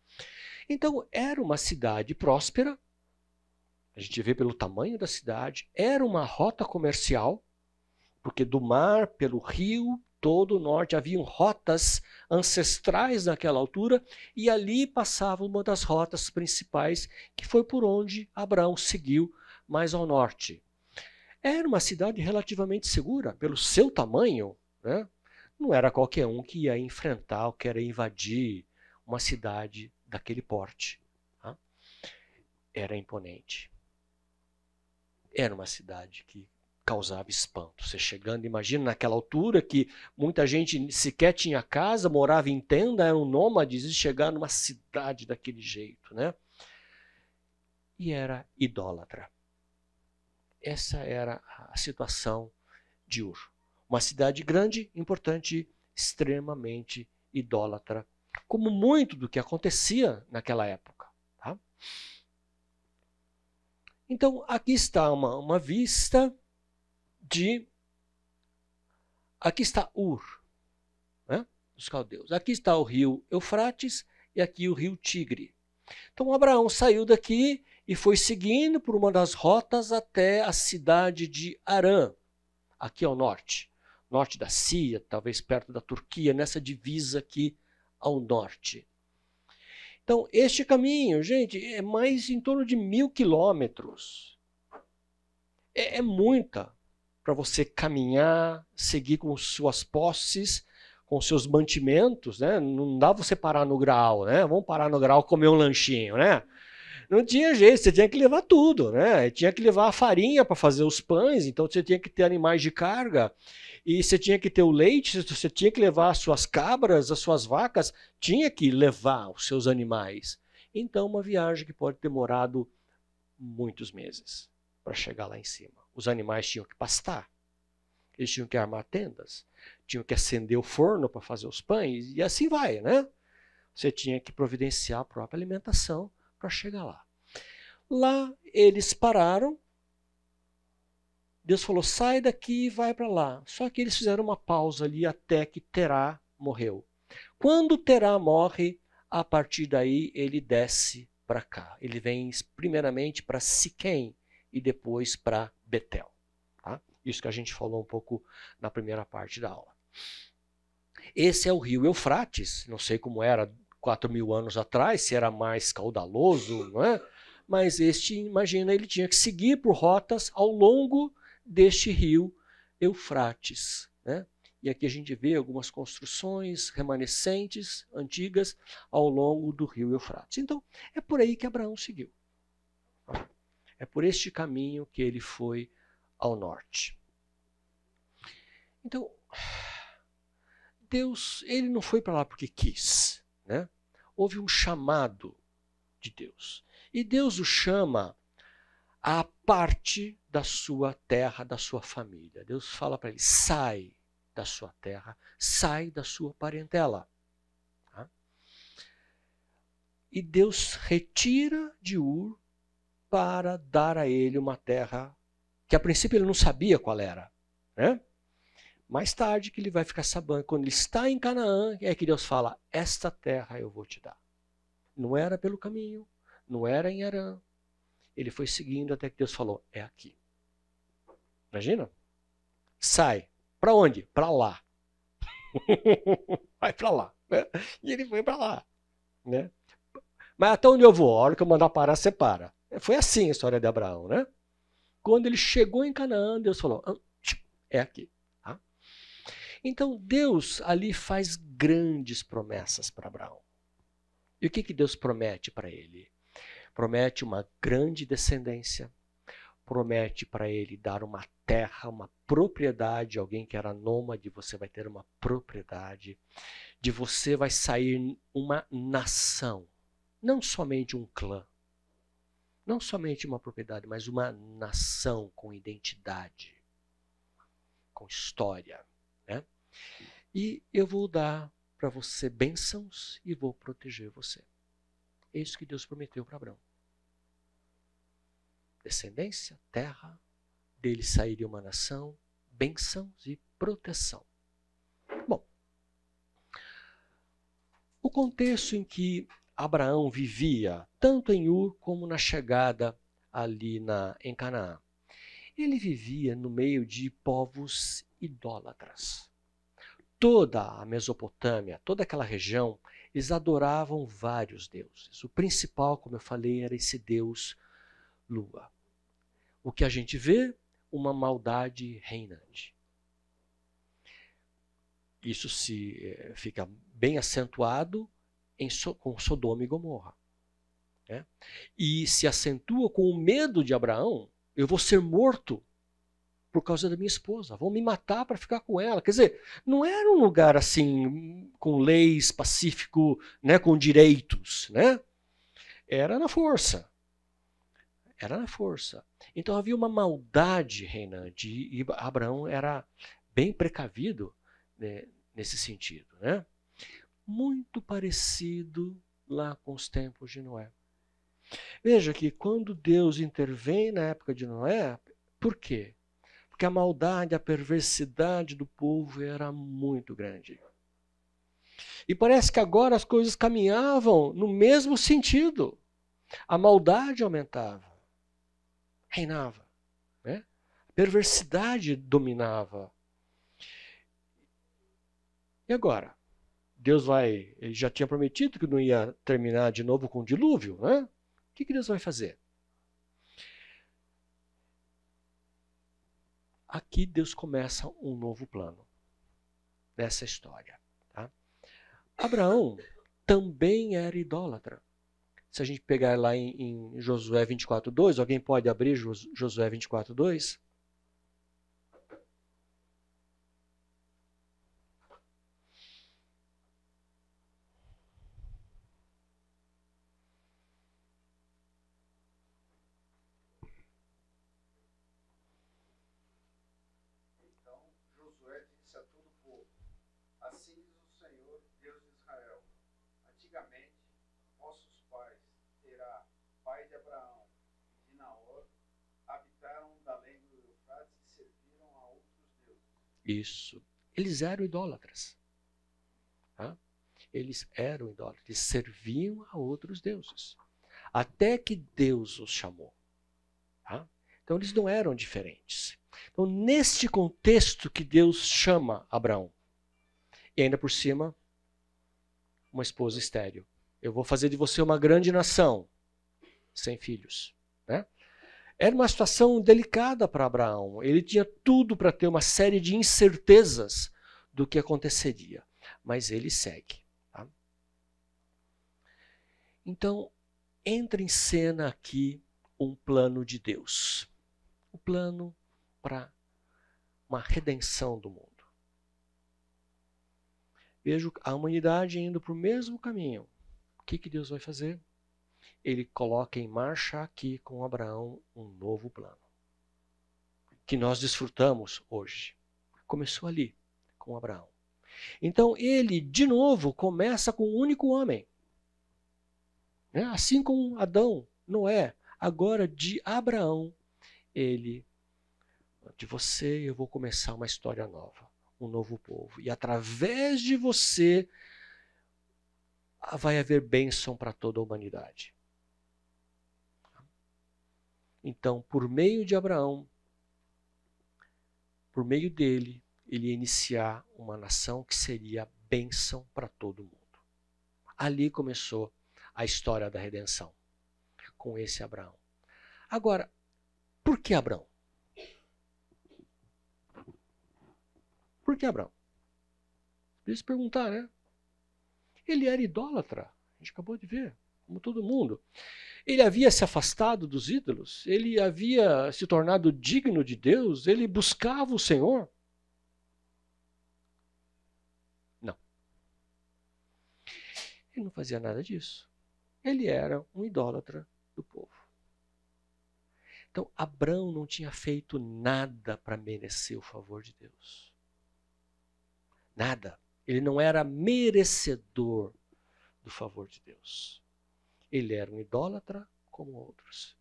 Então, era uma cidade próspera. A gente vê pelo tamanho da cidade, era uma rota comercial, porque do mar, pelo rio, todo o norte, haviam rotas ancestrais naquela altura, e ali passava uma das rotas principais, que foi por onde Abraão seguiu mais ao norte. Era uma cidade relativamente segura, pelo seu tamanho, né? Não era qualquer um que ia enfrentar ou querer invadir uma cidade daquele porte. Tá? Era imponente. Era uma cidade que causava espanto. Você chegando, imagina naquela altura que muita gente sequer tinha casa, morava em tenda, eram nômades, e chegar numa cidade daquele jeito, né? E era idólatra. Essa era a situação de Ur. Uma cidade grande, importante, extremamente idólatra, como muito do que acontecia naquela época. Tá? Então, aqui está uma vista de... Aqui está Ur, né, dos caldeus. Aqui está o rio Eufrates e aqui o rio Tigre. Então, Abraão saiu daqui e foi seguindo por uma das rotas até a cidade de Harã, aqui ao norte. Norte da Síria, talvez perto da Turquia, nessa divisa aqui ao norte. Então, este caminho, gente, é mais em torno de 1000 quilômetros. É muita para você caminhar, seguir com suas posses, com seus mantimentos, né? Não dá você parar no grau, né? Vamos parar no grau comer um lanchinho, né? Não tinha jeito, você tinha que levar tudo, né? Tinha que levar a farinha para fazer os pães, então você tinha que ter animais de carga, e você tinha que ter o leite, você tinha que levar as suas cabras, as suas vacas, tinha que levar os seus animais. Então, uma viagem que pode ter demorado muitos meses para chegar lá em cima. Os animais tinham que pastar, eles tinham que armar tendas, tinham que acender o forno para fazer os pães, e assim vai, né? Você tinha que providenciar a própria alimentação para chegar lá. Lá eles pararam, Deus falou, sai daqui e vai para lá. Só que eles fizeram uma pausa ali até que Terá morreu. Quando Terá morre, a partir daí ele desce para cá. Ele vem primeiramente para Siquém e depois para Betel. Tá? Isso que a gente falou um pouco na primeira parte da aula. Esse é o rio Eufrates, não sei como era 4.000 anos atrás, se era mais caudaloso, não é? Mas imagina, ele tinha que seguir por rotas ao longo deste rio Eufrates, né? E aqui a gente vê algumas construções remanescentes, antigas, ao longo do rio Eufrates. Então, é por aí que Abraão seguiu. É por este caminho que ele foi ao norte. Então, Deus, ele não foi para lá porque quis, né? Houve um chamado de Deus. E Deus o chama à parte da sua terra, da sua família. Deus fala para ele, sai da sua terra, sai da sua parentela. Tá? E Deus retira de Ur para dar a ele uma terra que a princípio ele não sabia qual era, né? Mais tarde que ele vai ficar sabendo, quando ele está em Canaã, é que Deus fala, esta terra eu vou te dar. Não era pelo caminho, não era em Harã. Ele foi seguindo até que Deus falou, é aqui. Imagina? Sai. Para onde? Para lá. Vai para lá. Né? E ele foi para lá. Né? Mas até onde eu vou? A hora que eu mandar parar, você para. Foi assim a história de Abraão. Né? Quando ele chegou em Canaã, Deus falou, é aqui. Tá? Então Deus ali faz grandes promessas para Abraão. E o que Deus promete para ele? Promete uma grande descendência, promete para ele dar uma terra, uma propriedade, alguém que era nômade, você vai ter uma propriedade, de você vai sair uma nação, não somente um clã, não somente uma propriedade, mas uma nação com identidade, com história. Né? E eu vou dar para você bênçãos e vou proteger você. É isso que Deus prometeu para Abraão. Descendência, terra, dele sairia uma nação, bênçãos e proteção. Bom, o contexto em que Abraão vivia, tanto em Ur como na chegada ali em Canaã, ele vivia no meio de povos idólatras. Toda a Mesopotâmia, toda aquela região, eles adoravam vários deuses. O principal, como eu falei, era esse deus Lua. O que a gente vê? Uma maldade reinante. Isso fica bem acentuado com Sodoma e Gomorra. Né? E se acentua com o medo de Abraão, eu vou ser morto por causa da minha esposa, vão me matar para ficar com ela. Quer dizer, não era um lugar assim, com leis, pacífico, né, com direitos. Né? Era na força. Era na força. Então havia uma maldade reinante e Abraão era bem precavido, né, nesse sentido. Né? Muito parecido lá com os tempos de Noé. Veja que quando Deus intervém na época de Noé, por quê? Porque a maldade, a perversidade do povo era muito grande. E parece que agora as coisas caminhavam no mesmo sentido. A maldade aumentava, reinava. Né? A perversidade dominava. E agora? Ele já tinha prometido que não ia terminar de novo com o dilúvio. Né? O que Deus vai fazer? Aqui Deus começa um novo plano nessa história. Tá? Abraão também era idólatra. Se a gente pegar lá em Josué 24:2, alguém pode abrir Josué 24:2? Então Josué disse a todo o povo: assim diz o Senhor, Deus de Israel: antigamente vossos pais, Terá, pai de Abraão e de Naor, habitaram da além do Eufrates e serviram a outros deuses. Isso. Eles eram idólatras. Tá? Eles eram idólatras. Eles serviam a outros deuses. Até que Deus os chamou. Tá? Então eles não eram diferentes. Então, neste contexto que Deus chama Abraão, e ainda por cima, uma esposa estéril. Eu vou fazer de você uma grande nação, sem filhos. Né? Era uma situação delicada para Abraão. Ele tinha tudo para ter uma série de incertezas do que aconteceria. Mas ele segue. Tá? Então, entra em cena aqui um plano de Deus. Um plano para uma redenção do mundo. Vejo a humanidade indo para o mesmo caminho. O que Deus vai fazer? Ele coloca em marcha aqui com Abraão um novo plano. Que nós desfrutamos hoje. Começou ali, com Abraão. Então ele, de novo, começa com um único homem. Né? Assim como Adão, Noé. Agora de Abraão, de você eu vou começar uma história nova. um novo povo. E através de você vai haver bênção para toda a humanidade. Então, por meio de Abraão, por meio dele, ele ia iniciar uma nação que seria bênção para todo mundo. Ali começou a história da redenção, com esse Abraão. Agora, por que Abraão? Por que Abraão? Precisa se perguntar, né? Ele era idólatra, a gente acabou de ver, como todo mundo. Ele havia se afastado dos ídolos, ele havia se tornado digno de Deus, ele buscava o Senhor. Não. Ele não fazia nada disso. Ele era um idólatra do povo. Então, Abraão não tinha feito nada para merecer o favor de Deus. Nada. Ele não era merecedor do favor de Deus. Ele era um idólatra como outros.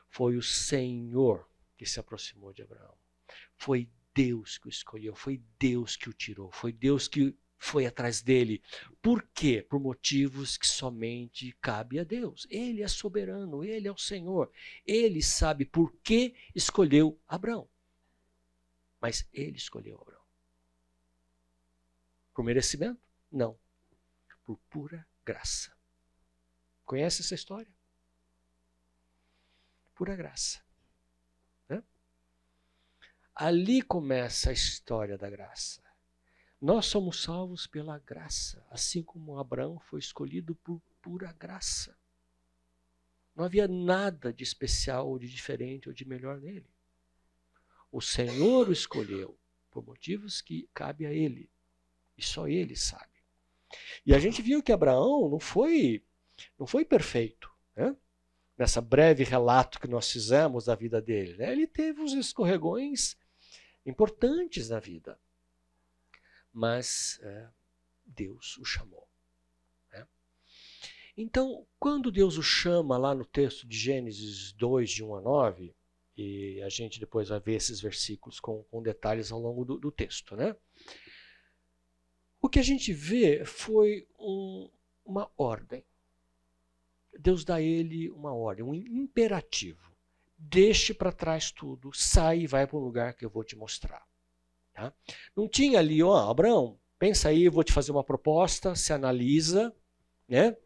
Foi o Senhor que se aproximou de Abraão. Foi Deus que o escolheu, foi Deus que o tirou, foi Deus que foi atrás dele. Por quê? Por motivos que somente cabe a Deus. Ele é soberano, ele é o Senhor. Ele sabe por que escolheu Abraão. Mas ele escolheu Abraão. Por merecimento? Não. Por pura graça. Conhece essa história? Pura graça. Né? Ali começa a história da graça. Nós somos salvos pela graça, assim como Abraão foi escolhido por pura graça. Não havia nada de especial, ou de diferente, ou de melhor nele. O Senhor o escolheu por motivos que cabe a ele. E só ele sabe. E a gente viu que Abraão não foi perfeito, né? Nessa breve relato que nós fizemos da vida dele, né? Ele teve uns escorregões importantes na vida. Mas Deus o chamou. Né? Então, quando Deus o chama lá no texto de Gênesis 2, de 1 a 9, e a gente depois vai ver esses versículos com detalhes ao longo do texto, né? O que a gente vê foi uma ordem. Deus dá a ele uma ordem, um imperativo. Deixe para trás tudo, sai e vai para um lugar que eu vou te mostrar. Tá? Não tinha ali, ó, Abraão, pensa aí, eu vou te fazer uma proposta, se analisa, né?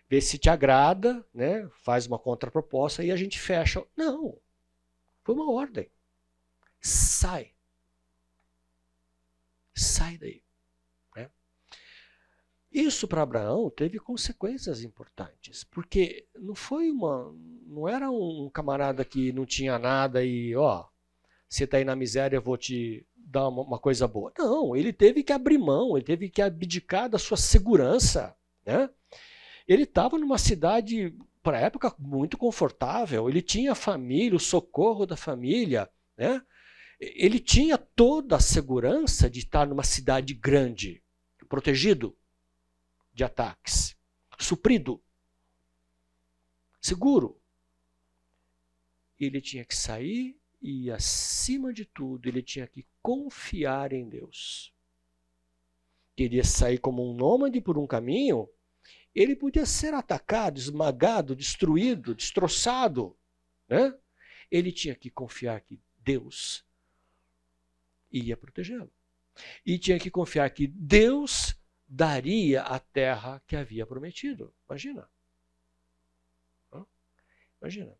Vê se te agrada, né? Faz uma contraproposta e a gente fecha. Não, foi uma ordem. Sai. Sai daí. Né? Isso para Abraão teve consequências importantes, porque não era um camarada que não tinha nada e, ó, você está aí na miséria, eu vou te dar uma coisa boa. Não, ele teve que abrir mão, ele teve que abdicar da sua segurança. Né? Ele estava numa cidade, para a época, muito confortável, ele tinha a família, o socorro da família. Né? Ele tinha toda a segurança de estar numa cidade grande, protegido de ataques, suprido, seguro. Ele tinha que sair e, acima de tudo, ele tinha que confiar em Deus. Queria sair como um nômade por um caminho, ele podia ser atacado, esmagado, destruído, destroçado. Né? Ele tinha que confiar que Deus ia protegê-lo. E tinha que confiar que Deus daria a terra que havia prometido. Imagina. Imagina.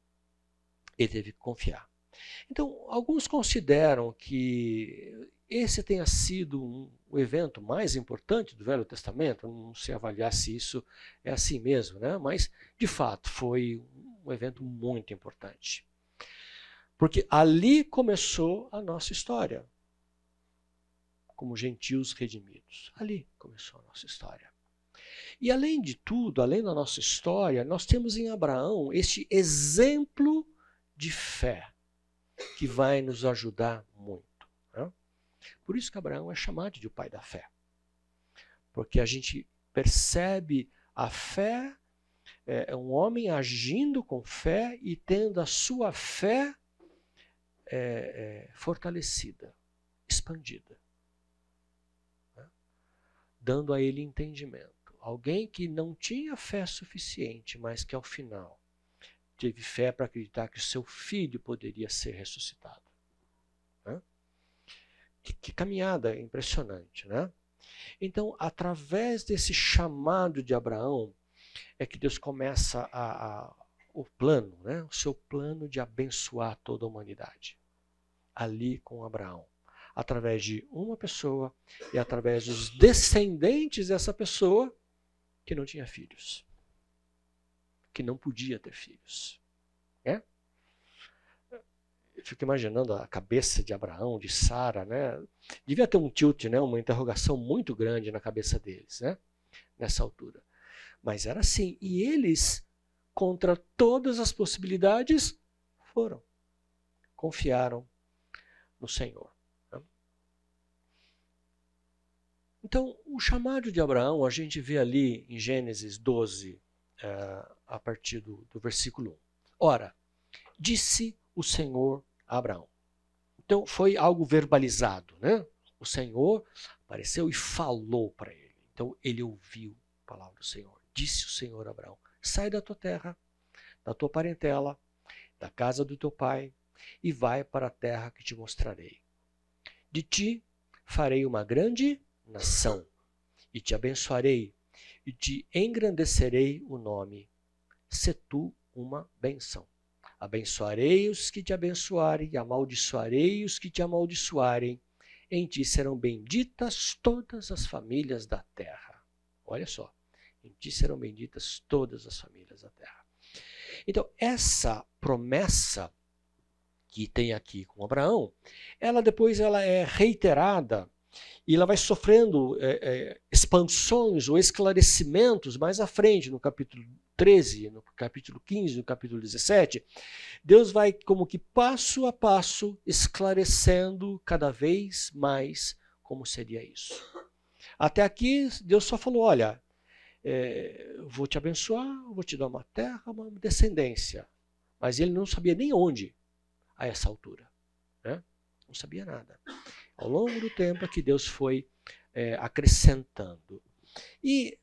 Ele teve que confiar. Então, alguns consideram que esse tenha sido o evento mais importante do Velho Testamento. Não sei avaliar se isso é assim mesmo, né? Mas, de fato, foi um evento muito importante. Porque ali começou a nossa história, como gentios redimidos. Ali começou a nossa história. E, além de tudo, além da nossa história, nós temos em Abraão este exemplo de fé, que vai nos ajudar muito. Né? Por isso que Abraão é chamado de o pai da fé. Porque a gente percebe a fé, é um homem agindo com fé e tendo a sua fé fortalecida, expandida. dando a ele entendimento. Alguém que não tinha fé suficiente, mas que ao final teve fé para acreditar que o seu filho poderia ser ressuscitado. Né? Que caminhada impressionante, né? Então, através desse chamado de Abraão, é que Deus começa o plano, né? O seu plano de abençoar toda a humanidade. Ali com Abraão. Através de uma pessoa e através dos descendentes dessa pessoa que não tinha filhos. Que não podia ter filhos. Né? Eu fico imaginando a cabeça de Abraão, de Sara, né? Devia ter um tilt, né? Uma interrogação muito grande na cabeça deles, né? Nessa altura. Mas era assim. E eles, contra todas as possibilidades, foram. Confiaram no Senhor. Né? Então, o chamado de Abraão, a gente vê ali em Gênesis 12, a partir do versículo 1. Ora, disse o Senhor a Abraão. Então, foi algo verbalizado, né? O Senhor apareceu e falou para ele. Então, ele ouviu a palavra do Senhor. Disse o Senhor a Abraão, sai da tua terra, da tua parentela, da casa do teu pai, e vai para a terra que te mostrarei. De ti farei uma grande nação, e te abençoarei, e te engrandecerei o nome. Se tu uma bênção. Abençoarei os que te abençoarem, e amaldiçoarei os que te amaldiçoarem. Em ti serão benditas todas as famílias da terra. Olha só, em ti serão benditas todas as famílias da terra. Então, essa promessa que tem aqui com Abraão, ela depois é reiterada e ela vai sofrendo expansões ou esclarecimentos mais à frente, no capítulo 13, no capítulo 15, no capítulo 17. Deus vai como que passo a passo esclarecendo cada vez mais como seria isso. Até aqui, Deus só falou, olha, vou te abençoar, vou te dar uma terra, uma descendência. Mas ele não sabia nem onde a essa altura. Né? Não sabia nada. Ao longo do tempo é que Deus foi acrescentando. E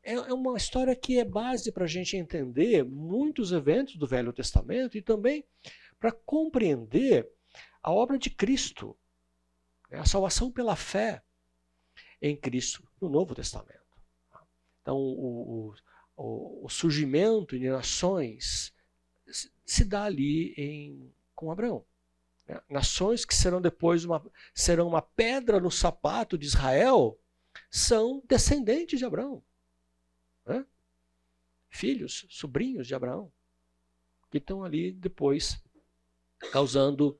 é uma história que é base para a gente entender muitos eventos do Velho Testamento e também para compreender a obra de Cristo, a salvação pela fé em Cristo no Novo Testamento. Então, o surgimento de nações se dá ali com Abraão. Nações que serão depois serão uma pedra no sapato de Israel, são descendentes de Abraão. Né? Filhos, sobrinhos de Abraão, que estão ali depois causando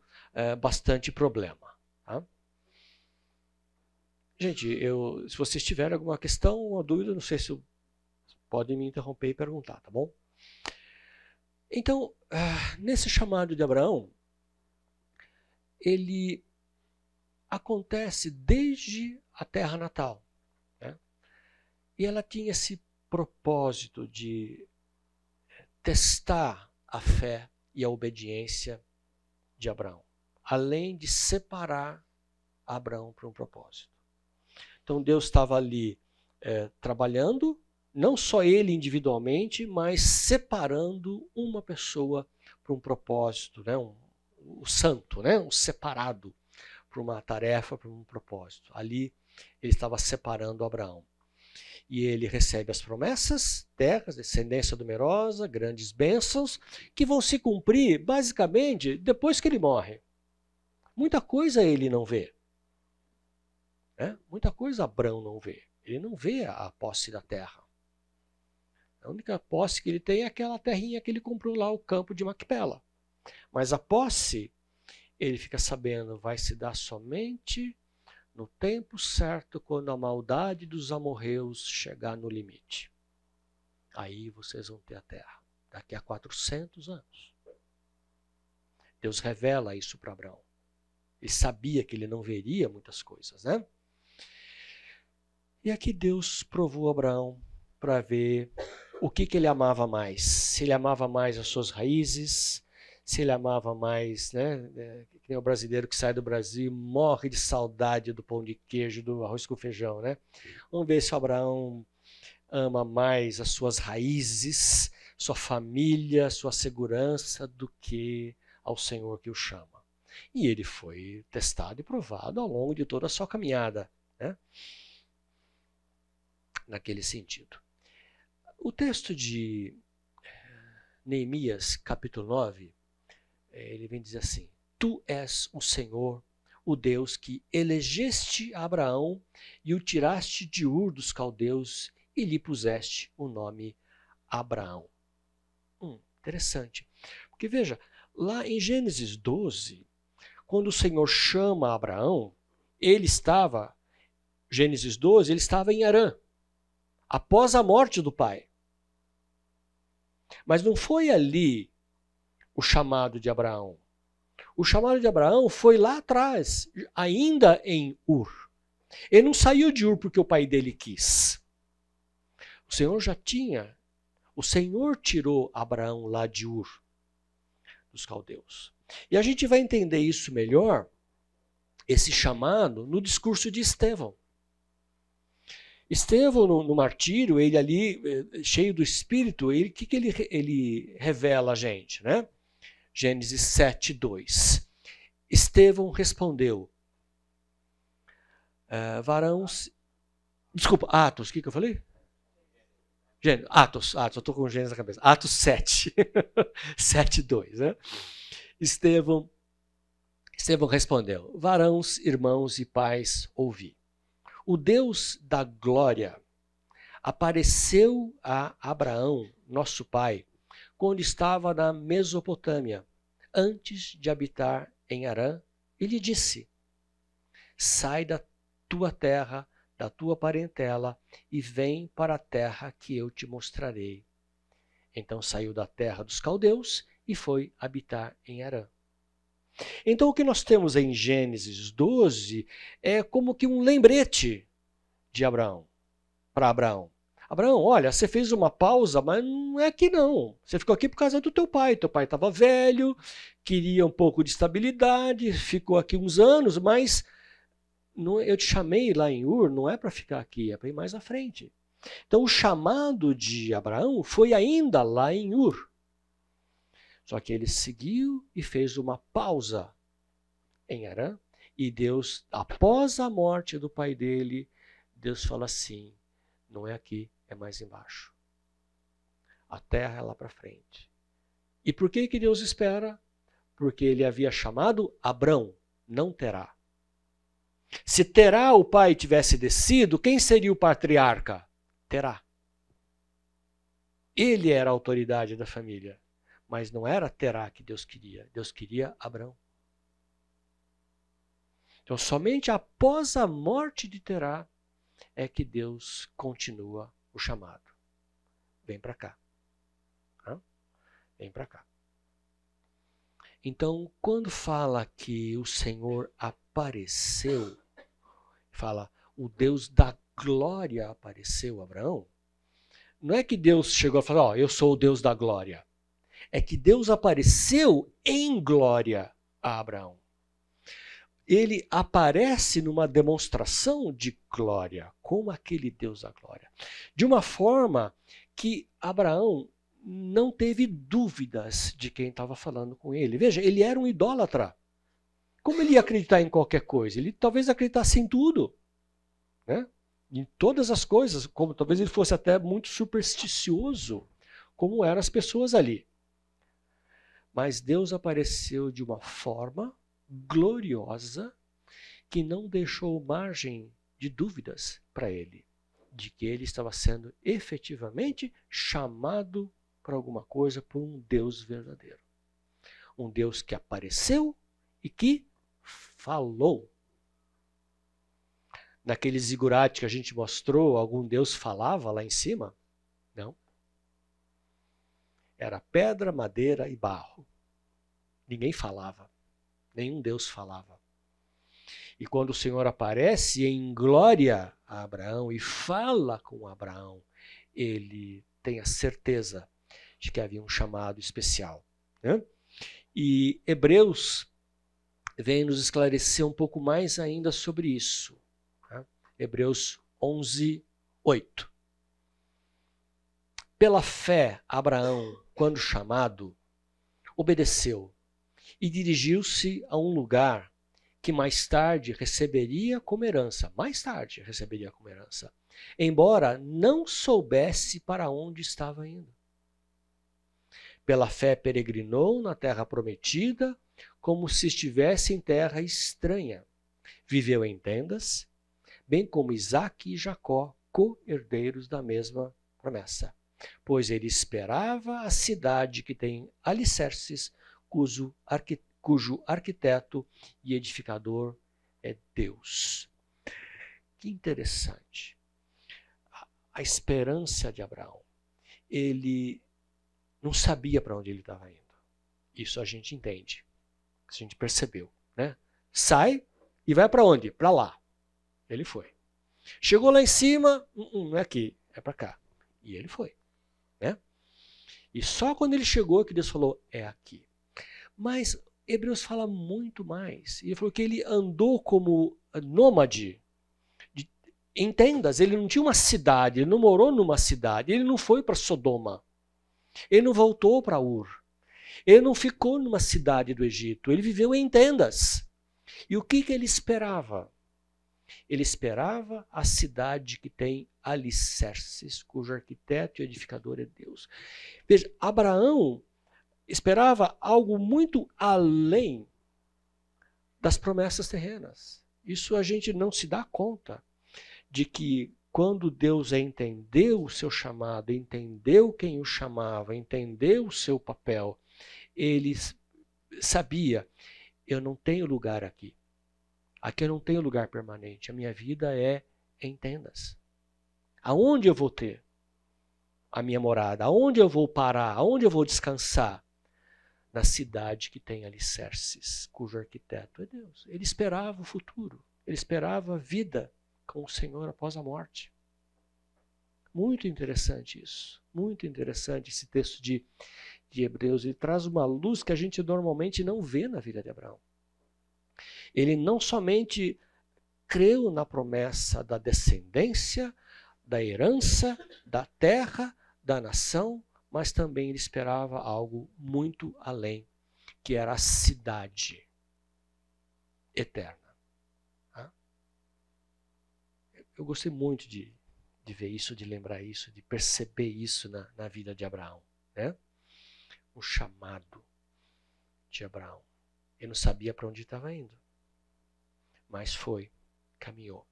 bastante problema. Tá? Gente, se vocês tiverem alguma questão ou dúvida, não sei se podem me interromper e perguntar, tá bom? Então, nesse chamado de Abraão, ele acontece desde a terra natal. Né? E ela tinha esse propósito de testar a fé e a obediência de Abraão, além de separar Abraão para um propósito. Então Deus estava ali trabalhando, não só ele individualmente, mas separando uma pessoa para um propósito, né? O santo, né? Um separado para uma tarefa, para um propósito. Ali ele estava separando Abraão. E ele recebe as promessas, terras, descendência numerosa, grandes bênçãos, que vão se cumprir basicamente depois que ele morre. Muita coisa ele não vê. Né? Muita coisa Abraão não vê. Ele não vê a posse da terra. A única posse que ele tem é aquela terrinha que ele comprou lá, o campo de Macpela. Mas a posse, ele fica sabendo, vai se dar somente no tempo certo, quando a maldade dos amorreus chegar no limite. Aí vocês vão ter a terra, daqui a 400 anos. Deus revela isso para Abraão. Ele sabia que ele não veria muitas coisas, né? E aqui Deus provou Abraão para ver o que ele amava mais. Se ele amava mais as suas raízes, se ele amava mais, né? Que nem o brasileiro que sai do Brasil e morre de saudade do pão de queijo, do arroz com feijão, né? Vamos ver se o Abraão ama mais as suas raízes, sua família, sua segurança, do que ao Senhor que o chama. E ele foi testado e provado ao longo de toda a sua caminhada, né? Naquele sentido. O texto de Neemias, capítulo 9, ele vem dizer assim: Tu és o Senhor, o Deus que elegeste Abraão e o tiraste de Ur dos caldeus e lhe puseste o nome Abraão. Interessante. Porque veja, lá em Gênesis 12, quando o Senhor chama Abraão, ele estava, Gênesis 12, ele estava em Harã, após a morte do pai. Mas não foi ali o chamado de Abraão. O chamado de Abraão foi lá atrás, ainda em Ur. Ele não saiu de Ur porque o pai dele quis. O Senhor tirou Abraão lá de Ur, dos caldeus. E a gente vai entender isso melhor, esse chamado, no discurso de Estevão. Estevão, no martírio, ele ali, cheio do Espírito, o que ele revela a gente, né? Gênesis 7, 2. Estevão respondeu, Atos, o que eu falei? Atos, eu estou com Gênesis na cabeça. Atos 7, 7, 2, né? Estevão respondeu, varãos, irmãos e pais, ouvi. O Deus da glória apareceu a Abraão, nosso pai, quando estava na Mesopotâmia, antes de habitar em Harã, e lhe disse, sai da tua terra, da tua parentela, e vem para a terra que eu te mostrarei. Então saiu da terra dos caldeus e foi habitar em Harã. Então o que nós temos em Gênesis 12 é como que um lembrete de Abraão, para Abraão. Abraão, olha, você fez uma pausa, mas não é aqui não. Você ficou aqui por causa do teu pai. Teu pai estava velho, queria um pouco de estabilidade, ficou aqui uns anos, mas eu te chamei lá em Ur, não é para ficar aqui, é para ir mais à frente. Então o chamado de Abraão foi ainda lá em Ur. Só que ele seguiu e fez uma pausa em Harã, e Deus, após a morte do pai dele, Deus fala assim, não é aqui, é mais embaixo. A terra é lá para frente. E por que Deus espera? Porque ele havia chamado Abrão, não Terá. Se Terá, o pai, tivesse descido, quem seria o patriarca? Terá. Ele era a autoridade da família. Mas não era Terá que Deus queria Abrão. Então, somente após a morte de Terá é que Deus continua o chamado. Vem para cá. Vem para cá. Então, quando fala que o Senhor apareceu, fala, o Deus da glória apareceu a Abraão, não é que Deus chegou a falar, eu sou o Deus da glória. É que Deus apareceu em glória a Abraão. Ele aparece numa demonstração de glória, como aquele Deus da glória. De uma forma que Abraão não teve dúvidas de quem estava falando com ele. Veja, ele era um idólatra. Como ele ia acreditar em qualquer coisa? Ele talvez acreditasse em tudo, né? Em todas as coisas, como talvez ele fosse até muito supersticioso, como eram as pessoas ali. Mas Deus apareceu de uma forma gloriosa que não deixou margem de dúvidas para ele, de que ele estava sendo efetivamente chamado para alguma coisa por um Deus verdadeiro. Um Deus que apareceu e que falou. Naquele zigurate que a gente mostrou, algum Deus falava lá em cima? Não. Era pedra, madeira e barro. Ninguém falava. Nenhum Deus falava. E quando o Senhor aparece em glória a Abraão e fala com Abraão, ele tem a certeza de que havia um chamado especial, né? E Hebreus vem nos esclarecer um pouco mais ainda sobre isso. Tá? Hebreus 11, 8. Pela fé, Abraão, quando chamado, obedeceu e dirigiu-se a um lugar que mais tarde receberia como herança. Mais tarde receberia como herança. Embora não soubesse para onde estava indo. Pela fé peregrinou na terra prometida, como se estivesse em terra estranha. Viveu em tendas, bem como Isaque e Jacó, co-herdeiros da mesma promessa. Pois ele esperava a cidade que tem alicerces, cujo arquiteto e edificador é Deus. Que interessante. A esperança de Abraão. Ele não sabia para onde ele estava indo. Isso a gente entende. A gente percebeu. Né? Sai e vai para onde? Para lá. Ele foi. Chegou lá em cima, não é aqui, é para cá. E ele foi. Né? E só quando ele chegou que Deus falou, é aqui. Mas Hebreus fala muito mais. Ele falou que ele andou como nômade em tendas. Ele não tinha uma cidade, ele não morou numa cidade, ele não foi para Sodoma. Ele não voltou para Ur. Ele não ficou numa cidade do Egito. Ele viveu em tendas. E o que ele esperava? Ele esperava a cidade que tem alicerces, cujo arquiteto e edificador é Deus. Veja, Abraão esperava algo muito além das promessas terrenas. Isso a gente não se dá conta de que quando Deus entendeu o seu chamado, entendeu quem o chamava, entendeu o seu papel, ele sabia, eu não tenho lugar aqui. Aqui eu não tenho lugar permanente. A minha vida é em tendas. Aonde eu vou ter a minha morada? Aonde eu vou parar? Aonde eu vou descansar? Na cidade que tem alicerces, cujo arquiteto é Deus. Ele esperava o futuro. Ele esperava a vida com o Senhor após a morte. Muito interessante isso. Muito interessante esse texto de Hebreus. Ele traz uma luz que a gente normalmente não vê na vida de Abraão. Ele não somente creu na promessa da descendência, da herança, da terra, da nação, mas também ele esperava algo muito além, que era a cidade eterna. Eu gostei muito de ver isso, de lembrar isso, de perceber isso na vida de Abraão. Né? Um chamado de Abraão. Ele não sabia para onde estava indo, mas foi, caminhou.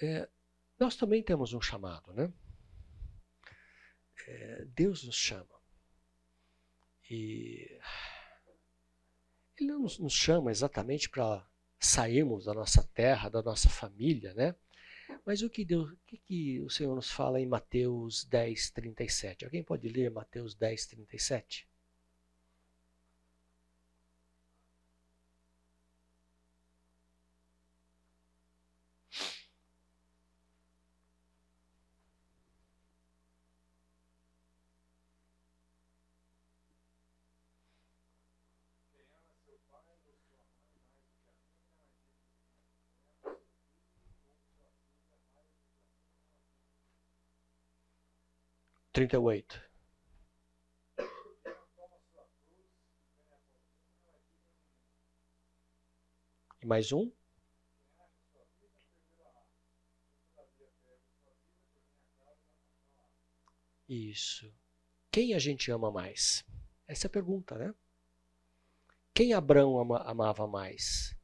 Né? Nós também temos um chamado, né? Deus nos chama. E Ele não nos chama exatamente para sairmos da nossa terra, da nossa família, né? Mas o que o Senhor nos fala em Mateus 10, 37? Alguém pode ler Mateus 10, 37? Quem ama seu pai ou sua mãe mais do que a mim, não é digno de mim. Quem ama seu filho ou sua filha mais do que a mim, não é digno de mim. 38. Quem não toma sua cruz e vem após mim, não é digno de mim. E mais um? Quem acha sua vida, perdê-la-á. Quem todavia perde sua vida por minha causa, encontrá-la-á. Isso. Quem a gente ama mais? Essa é a pergunta, né? Quem Abraão amava mais?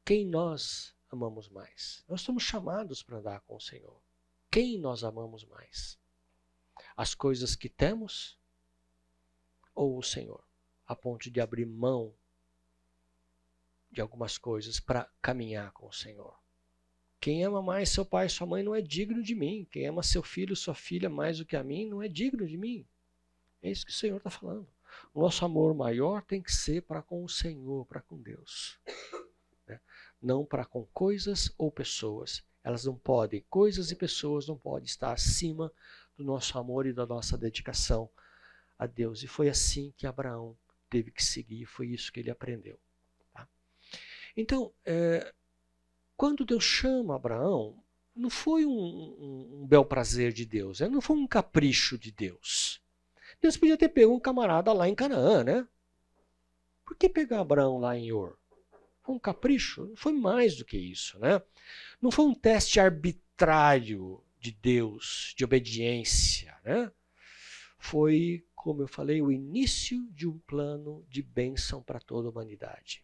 Quem nós amamos mais? Nós somos chamados para andar com o Senhor. Quem nós amamos mais? As coisas que temos ou o Senhor? A ponto de abrir mão de algumas coisas para caminhar com o Senhor. Quem ama mais seu pai e sua mãe não é digno de mim. Quem ama seu filho e sua filha mais do que a mim não é digno de mim. É isso que o Senhor está falando. O nosso amor maior tem que ser para com o Senhor, para com Deus. Né? Não para com coisas ou pessoas. Elas não podem, coisas e pessoas não podem estar acima do nosso amor e da nossa dedicação a Deus. E foi assim que Abraão teve que seguir, foi isso que ele aprendeu. Tá? Então, quando Deus chama Abraão, não foi um bel prazer de Deus, não foi um capricho de Deus. Deus podia ter pego um camarada lá em Canaã, né? Por que pegar Abraão lá em Ur? Foi um capricho? Não foi mais do que isso, né? Não foi um teste arbitrário de Deus, de obediência, né? Foi, como eu falei, o início de um plano de bênção para toda a humanidade.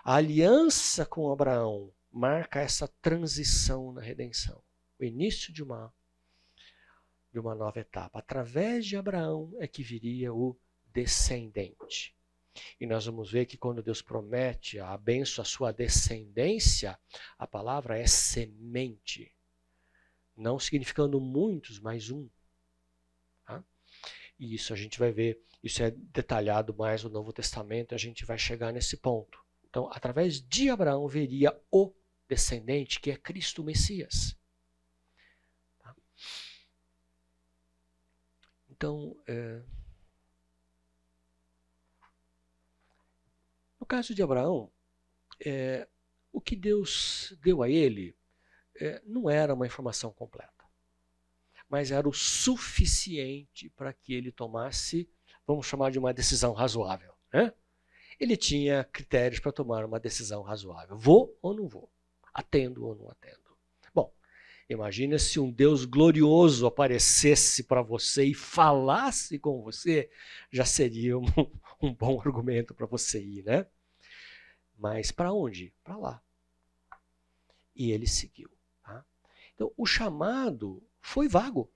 A aliança com Abraão marca essa transição na redenção. O início de uma nova etapa. Através de Abraão é que viria o descendente. E nós vamos ver que quando Deus promete a bênção à sua descendência, a palavra é semente. Não significando muitos, mas um. Tá? E isso a gente vai ver, isso é detalhado mais no Novo Testamento, a gente vai chegar nesse ponto. Então, através de Abraão viria o descendente, que é Cristo Messias. Tá? Então, no caso de Abraão, o que Deus deu a ele não era uma informação completa, mas era o suficiente para que ele tomasse, vamos chamar de uma decisão razoável. Né? Ele tinha critérios para tomar uma decisão razoável. Vou ou não vou? Atendo ou não atendo? Bom, imagina se um Deus glorioso aparecesse para você e falasse com você, já seria um bom argumento para você ir, né? Mas para onde? Para lá. E ele seguiu. Tá? Então, o chamado foi vago.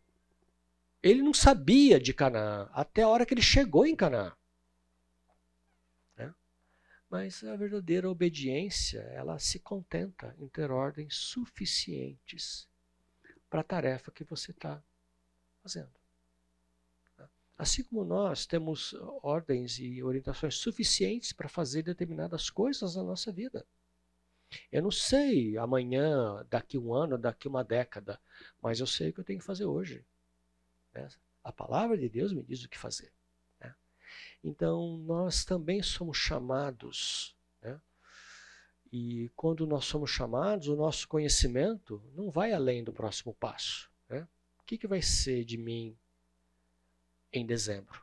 Ele não sabia de Canaã até a hora que ele chegou em Canaã. Né? Mas a verdadeira obediência, ela se contenta em ter ordens suficientes para a tarefa que você está fazendo. Assim como nós temos ordens e orientações suficientes para fazer determinadas coisas na nossa vida. Eu não sei amanhã, daqui um ano, daqui uma década, mas eu sei o que eu tenho que fazer hoje. Né? A palavra de Deus me diz o que fazer. Né? Então, nós também somos chamados. Né? E quando nós somos chamados, o nosso conhecimento não vai além do próximo passo. Né? O que vai ser de mim em dezembro?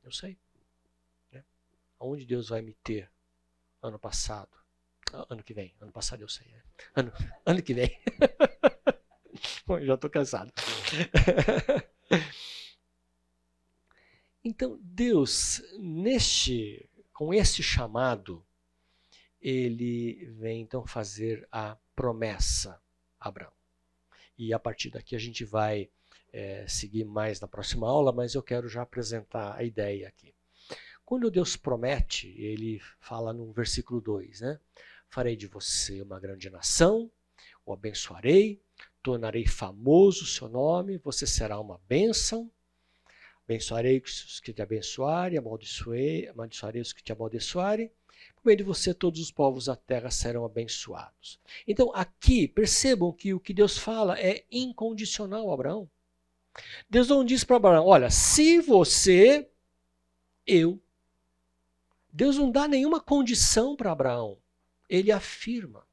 Eu sei. Né? Aonde Deus vai me ter ano passado? Ano que vem. Ano passado eu sei. Né? Ano que vem. Bom, já estou cansado. Então, Deus, com esse chamado, ele vem então fazer a promessa a Abraão. E a partir daqui a gente vai seguir mais na próxima aula, mas eu quero já apresentar a ideia aqui. Quando Deus promete, ele fala no versículo 2, né? Farei de você uma grande nação, o abençoarei, tornarei famoso o seu nome, você será uma bênção, abençoarei os que te abençoarem, amaldiçoarei os que te amaldiçoarem, por meio de você todos os povos da terra serão abençoados. Então aqui, percebam que o que Deus fala é incondicional a Abraão. Deus não diz para Abraão, olha, se você, eu. Deus não dá nenhuma condição para Abraão. Ele afirma.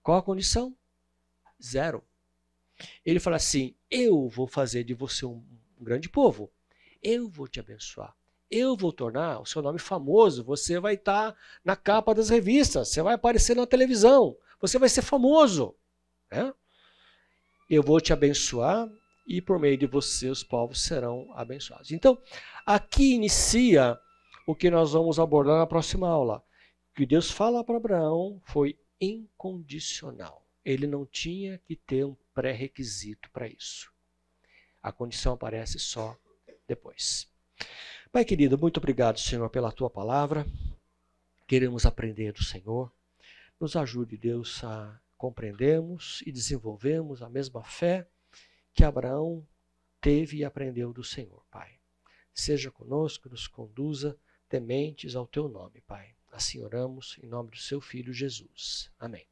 Qual a condição? 0. Ele fala assim, eu vou fazer de você um grande povo. Eu vou te abençoar. Eu vou tornar o seu nome famoso. Você vai estar na capa das revistas. Você vai aparecer na televisão. Você vai ser famoso. Né? Eu vou te abençoar e por meio de você os povos serão abençoados. Então, aqui inicia o que nós vamos abordar na próxima aula. O que Deus fala para Abraão foi incondicional. Ele não tinha que ter um pré-requisito para isso. A condição aparece só depois. Pai querido, muito obrigado, Senhor, pela tua palavra. Queremos aprender do Senhor. Nos ajude, Deus, a compreendermos e desenvolvermos a mesma fé que Abraão teve e aprendeu do Senhor, Pai. Seja conosco, nos conduza tementes ao teu nome, Pai. Assim oramos em nome do seu Filho Jesus. Amém.